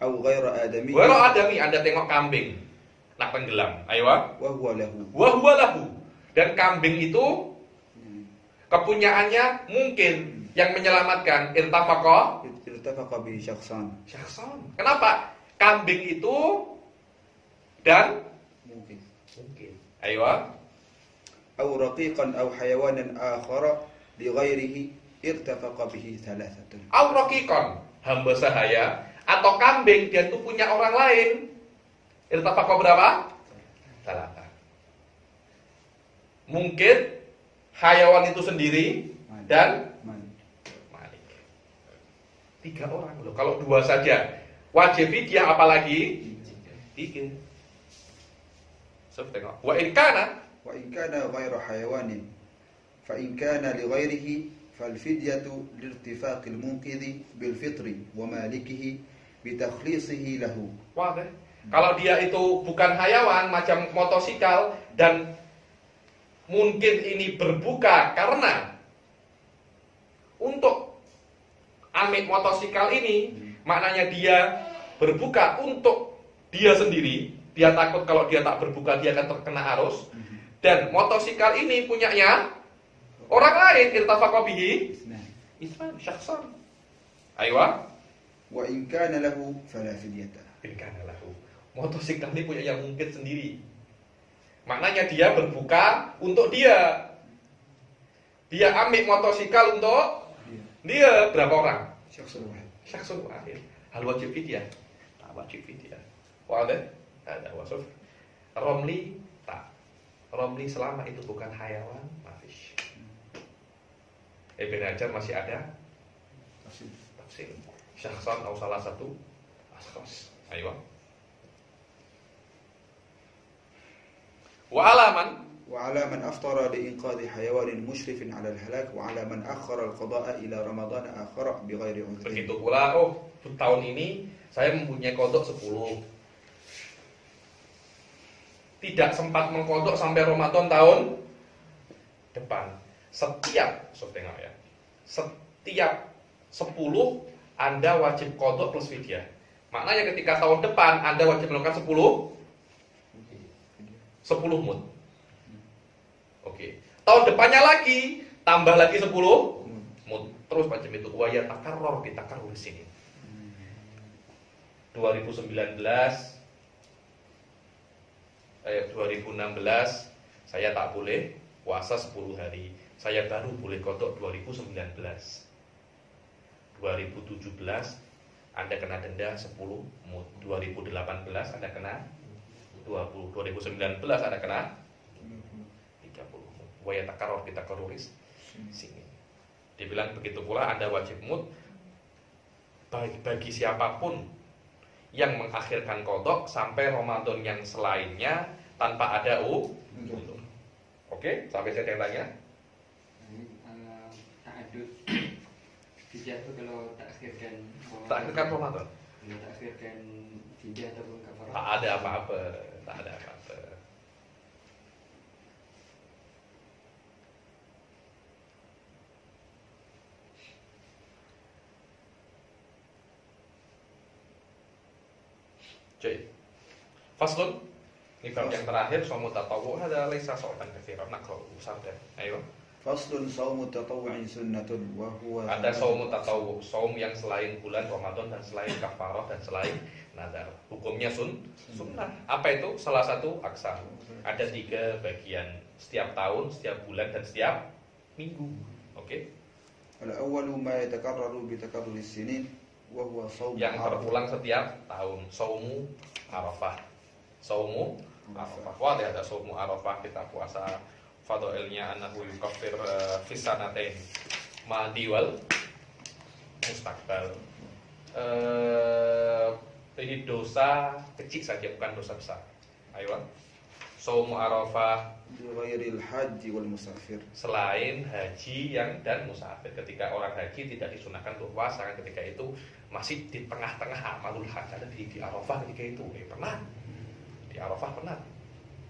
أو غير آدمي Walau adami, Anda tengok kambing nak tenggelam. Ayo. وهو Lahu. Dan kambing itu kepunyaannya mungkin yang menyelamatkan irtafaqa به syakhsan. Kenapa? Kambing itu dan mungkin. Ayo. أو رقيقا أو حيوانا آخر لغيره ارتفق به ثلاثة. Au raqiqan, hamba sahaya atau kambing dia tuh punya orang lain. Irtafaqa berapa? Salata. Mungkin hayawan itu sendiri dan malik. 3 orang loh. Kalau 2 saja wajib fidyah, apalagi 3. So, tengok. Wa in kana غير حيوان فإن كان لغيره فالفدية لارتفاق المنقذ بالفطر ومالكه بتخليصه له. Wadah. Kalau dia itu bukan hayawan macam motosikal dan mungkin ini berbuka karena untuk amik motosikal ini, maknanya dia berbuka untuk dia sendiri. Dia takut kalau dia tak berbuka dia akan terkena arus. Dan motosikal ini punyanya orang lain, irtafaqa bihi isman syakhsan. Aywa. Wa in kana lahu fala fidyata. In kana lahu. Motosikal ini punya yang mungkin sendiri. Maknanya dia berbuka untuk dia. Dia ambil motosikal untuk dia. Berapa orang? Syakhsun wahid. Hal wajib fidyah. Tak wajib fidyah. Wadah? Ada wasuf. Romli tak. Romli selama itu bukan hayawan, mafish. Ibn Hajar masih ada tafsir. Syakhsan atau salah satu askhas. Ayo. وعلى من أفطر لإنقاذ حيوان مشرف على الهلاك وعلى من أخر القضاء إلى رمضان آخر بغير عذر. Begitu pula, tahun ini saya mempunyai kodok 10. Tidak sempat mengkodok sampai Ramadan tahun depan. Setiap 10 Anda wajib kodok plus fidyah. Maknanya ketika tahun depan Anda wajib melakukan 10 mud. Oke. Tahun depannya lagi tambah lagi 10 mud. Terus macam itu. Wa yatakarrar ditakarrur di sini. 2019 2016 saya tak boleh puasa 10 hari. Saya baru boleh kodok 2019. 2017 Anda kena denda 10 mud. 2018 Anda kena 20. 2019 Anda kena 30 mud. Wa yatakarrar ditakarruris sini. Dibilang begitu pula Anda wajib mud bagi siapapun yang mengakhirkan kodok sampai Ramadan yang selainnya tanpa ada uzur. Oke, sampai saya tanya. Ta'adud fidyah itu kalau tak akhirkan Ramadan. Bila takhirkan fidyah ataupun kafarah. Tak ada apa-apa, tak ada apa-apa. Cuy. Faslun. Ini bab yang terakhir, soal tatawwu ada laisa so'ban katsiran. Naqra'u sabda. Ayo. فصل صوم التطوع سنة وهو Ada saum tatawwu, saum yang selain bulan Ramadan dan selain kafarah dan selain nadar. Hukumnya sunnah. Apa itu? Salah satu aksam. Ada 3 bagian. Setiap tahun, setiap bulan dan setiap minggu. Oke. الأول ما يتكرر بتكرر السنين وهو صوم Yang عرفة. berulang setiap tahun. Saumu Arafah. Saumu Arafah. Wah, ada saumu Arafah, kita puasa. Fadailnya annahu yukaffir fis sanatain madi wal mustaqbal. Ini dosa kecil saja, bukan dosa besar. Ayo. Saumu Arafah بغير الحج والمسافر. selain haji yang dan musafir. Ketika orang haji tidak disunahkan untuk puasa, ketika itu masih di tengah-tengah amalul hajj. Ada di Arafah ketika itu. Pernah di Arafah pernah.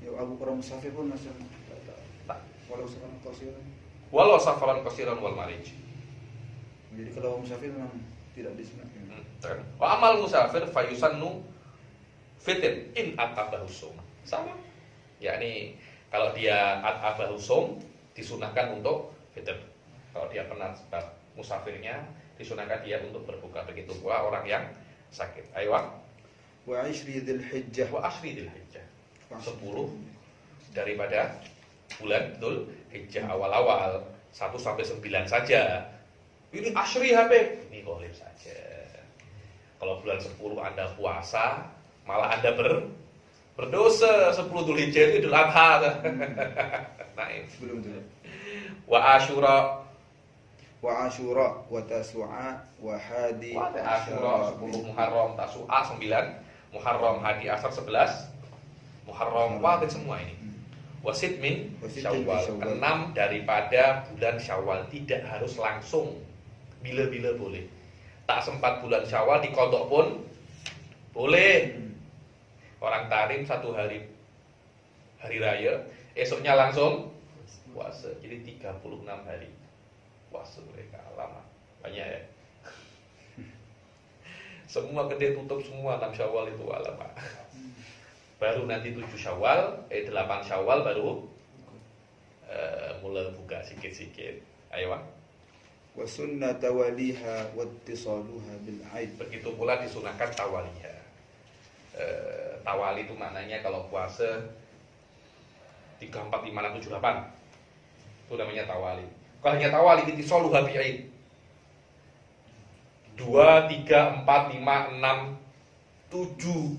Ya Abu orang musafir pun masih Tak. walau sekarang qasiran. Walau safaran qasiran wal marij. Jadi kalau musafir memang tidak disunahkan. Wa amal musafir fayusannu fitr in atabahu sum. Sama. Yakni kalau dia atabahu sum disunahkan untuk fitr. Kalau dia penat sebab musafirnya disunahkan dia untuk berbuka. Begitu pula orang yang sakit. Ayo. Wa 10 Dzulhijjah. Wa asyri dzulhijjah. 10 daripada bulan Dzul Hijjah awal-awal 1 sampai 9 saja. Ini asyri Habib, ini boleh saja. Kalau bulan 10 Anda puasa, malah Anda berdosa. 10 Dzul Hijjah itu Idul Adha. Nah, Belum itu. wa Asyura, Wa Asyura wa Tasu'a wa Hadi wa Asyura 10 Muharram, Tasu'a 9, Muharram, Hadi Asar 11, Muharram, wajib semua ini. Wasit min Syawal, 6 daripada bulan Syawal, tidak harus langsung, bila-bila boleh. Tak sempat bulan Syawal dikodok pun boleh. Orang tarim 1 hari raya, esoknya langsung puasa. Jadi 36 hari puasa mereka, lama, banyak ya. Semua kedai tutup semua 6 Syawal itu lama. Baru nanti 7 Syawal, 8 Syawal baru mulai buka sikit-sikit. Ayo. wa sunnah tawaliha wa ittisaluha bil aid. Begitu pula disunahkan tawaliha. Tawali itu maknanya kalau puasa 3, 4, 5, 6, 7, 8. Itu namanya tawali. Kalau hanya tawali ittisaluha bil aid. 2, 3, 4, 5, 6, 7.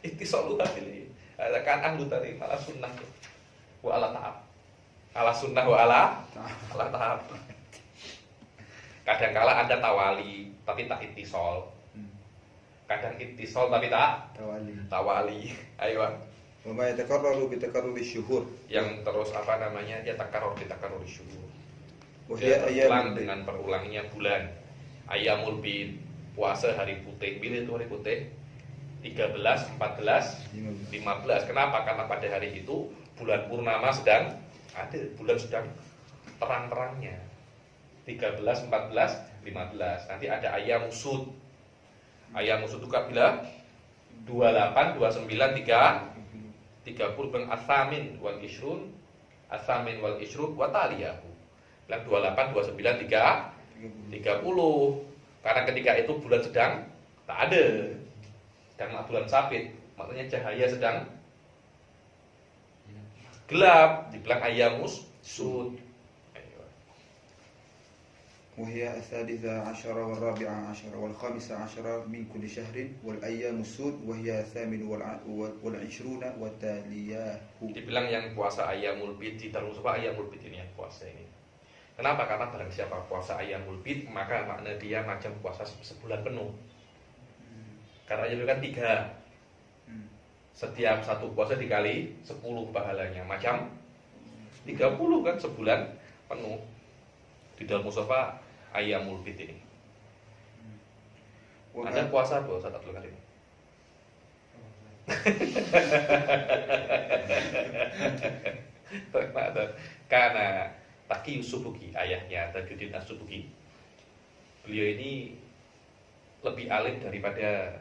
Ittisaluha bil aid. Kan ahlu tadi ala sunnah wa ala ta'ab. Ala sunnah wa ala ta'ab. Kadang-kala Anda tawali tapi tak ittisal. Kadang ittisal tapi tak tawali. Ayo. Wa ma yatakarraru bi takarruri syuhur. Yang terus apa namanya? Dia takarrur syuhur. Wa Dia hiya berulang ayyamul dengan berulangnya bulan. Ayyamul bid, puasa hari putih. Bila itu hari putih? 13, 14, 15. Kenapa? Karena pada hari itu bulan purnama sedang ada, bulan sedang terang-terangnya. 13, 14, 15. Nanti ada ayam musud. Ayam musud itu bila 28, 29, 30 bang asamin wal ishrun, asamin wal ishrun wa taliyahu. Bilang 28, 29, 30. Karena ketika itu bulan sedang tak ada. Sedang bulan sabit, maknanya cahaya sedang gelap, dibilang ayamus sud. وهي الثالثة عشر والرابعة عشر والخامسة عشر من كل شهر والأيام السود وهي الثامن والعشرون والتالياه. Dibilang yang puasa ayamul bid di dalam surah ayamul bid ini yang puasa ini. Kenapa? Karena barang siapa puasa ayamul bid maka makna dia macam puasa sebulan penuh. Karena itu kan 3. Setiap satu puasa dikali 10 pahalanya. Macam 30 kan sebulan penuh. Di dalam mushaf ayamul bid ini. Anda puasa apa Ustaz Abdul Karim? Karena Taqi Subuki, ayahnya Tajuddin As-Subuki, beliau ini lebih alim daripada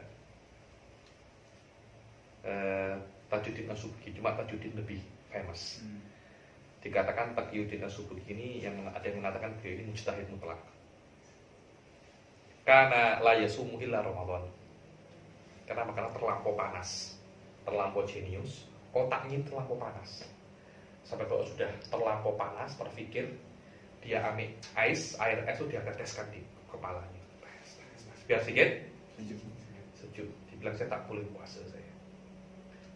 Tajuddin As-Subuki, cuma Tajuddin lebih famous. Dikatakan Taqiyuddin As-Subuki ini yang ada yang mengatakan beliau ini mujtahid mutlak. Karena la yasumu illa Ramadan. Kenapa? Karena terlampau panas, terlampau jenius, otaknya terlampau panas. Sampai kalau sudah terlampau panas, berpikir dia ambil air es itu dia teteskan di kepalanya. Biar sedikit sejuk. Dibilang saya tak boleh puasa saya.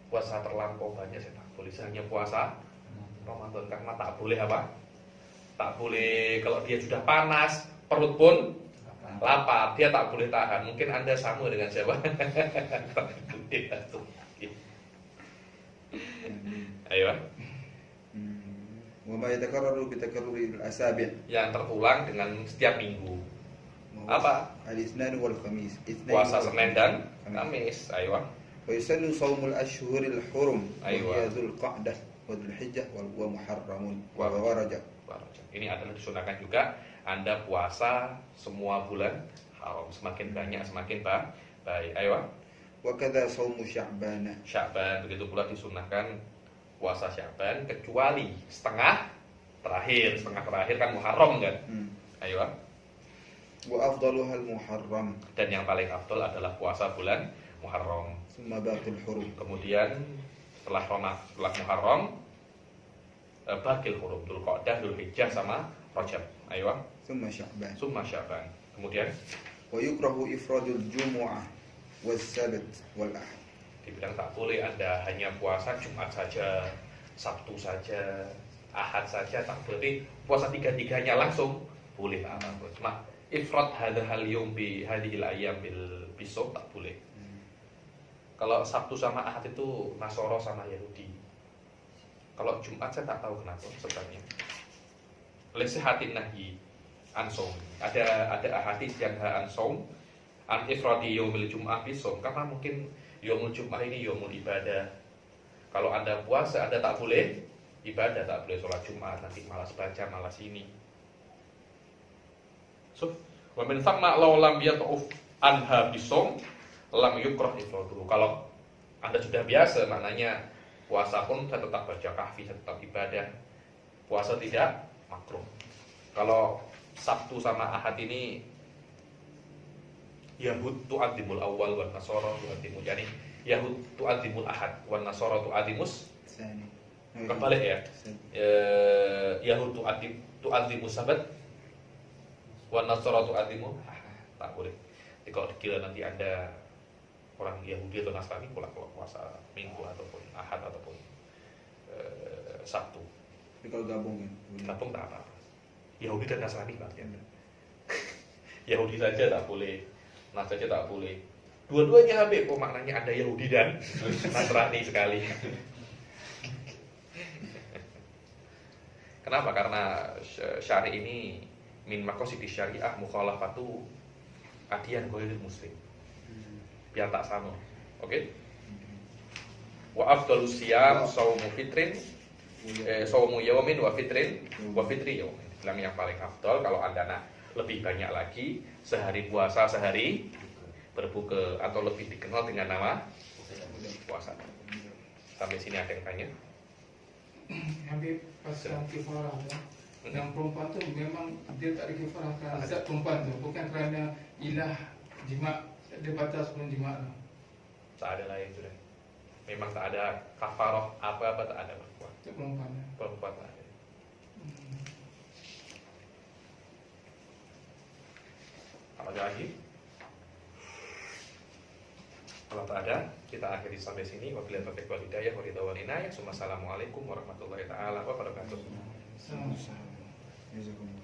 Puasa terlampau banyak saya tak boleh. Saya hanya puasa Ramadan karena tak boleh apa? Tak boleh kalau dia sudah panas, perut pun lapar, dia tak boleh tahan. Mungkin Anda sama dengan siapa? Ayo. وما يتكرر بتكرر الأسابع Yang terulang dengan setiap minggu. Apa? الاثنان والخميس Puasa Senin dan Kamis. Ayo. ويسن صوم الأشهر الحرم أيوة. وهي ذو القعدة وذو الحجة ومحرم ورجب. Ini adalah disunahkan juga Anda puasa semua bulan haram, semakin banyak semakin baik. Ayo. وكذا صوم شعبان. Sya'ban, begitu pula disunahkan puasa Sya'ban kecuali setengah terakhir kan Muharram kan. Ayo. وأفضلها المحرم. Dan yang paling afdal adalah puasa bulan Muharram. ثم باقي الحرم. Kemudian setelah Muharram, Baqil Hurum, Dzulqa'dah, Dzulhijjah sama Rajab. Ayo. ثم شعبان. Summa Sya'ban. Kemudian ويكره إفراد الجمعة والسبت والأحد. dibilang tak boleh Anda hanya puasa Jumat saja, Sabtu saja, Ahad saja, tak boleh puasa tiga-tiganya langsung. Boleh tak apa-apa. Cuma ifrad hadhal yawm bi hadhil ayyam bil bisawm tak boleh. Kalau Sabtu sama Ahad itu Nasoro sama Yahudi. Kalau Jumat saya tak tahu kenapa sebenarnya. Lesehatin nahi ansom. Ada hadis yang ansom an ifradi yaumil jum'ah bisawm karena mungkin yaumul jum'ah ini yaumul ibadah. Kalau Anda puasa Anda tak boleh ibadah, tak boleh sholat Jumat, nanti malas baca, malas ini. So, wa min thamma law lam yat'uf anha bisawm lam yukrah ifraduhu. Kalau Anda sudah biasa, maknanya puasa pun saya tetap baca kahfi, saya tetap ibadah. Puasa tidak makruh. Kalau Sabtu sama Ahad ini Yahud tu'adzimul awal wan nasara tu'adzimul, yani Yahud tu'adzimul ahad wan nasara tu'adzimus الثاني. kebalik ya. Yahud tu'adzimus sabat wan nasara tu'adzimu tak boleh. Jadi kalau dikira nanti Anda orang Yahudi atau Nasrani kalau puasa Minggu ataupun Ahad ataupun Sabtu. Tapi kalau gabung ya. Gabung tak apa-apa. Yahudi dan Nasrani berarti Anda. Yahudi saja tak boleh. Nah saja tak boleh. Dua-duanya habis. Oh maknanya ada Yahudi dan Nasrani sekali. Kenapa? Karena syari ini min maqasidis syariah mukhalafatu adyan ghairil muslim. Biar tak sama. Oke? Wa afdalus siyam shaumu fitrin shaumu yaumin wa fitrin wa fitri yaumin. Bilang yang paling afdal kalau Anda nak lebih banyak lagi sehari puasa sehari berbuka atau lebih dikenal dengan nama puasa. Sampai sini ada yang tanya? Habib pas yang kifarah ya. Yang perempuan tu memang dia tak dikifarahkan zat perempuan tu, bukan kerana ilah jima, dia batas pun jima lah. Tak ada lain sudah. Memang tak ada kafarah apa-apa, tak ada perempuan. Itu perempuan ya. Perempuan tak ada. Ada lagi? Kalau tak ada, kita akhiri sampai sini. Wabillahi taufiq wal hidayah wa ridha wal inayah. Assalamualaikum warahmatullahi taala wabarakatuh. Sama-sama. جزاكم الله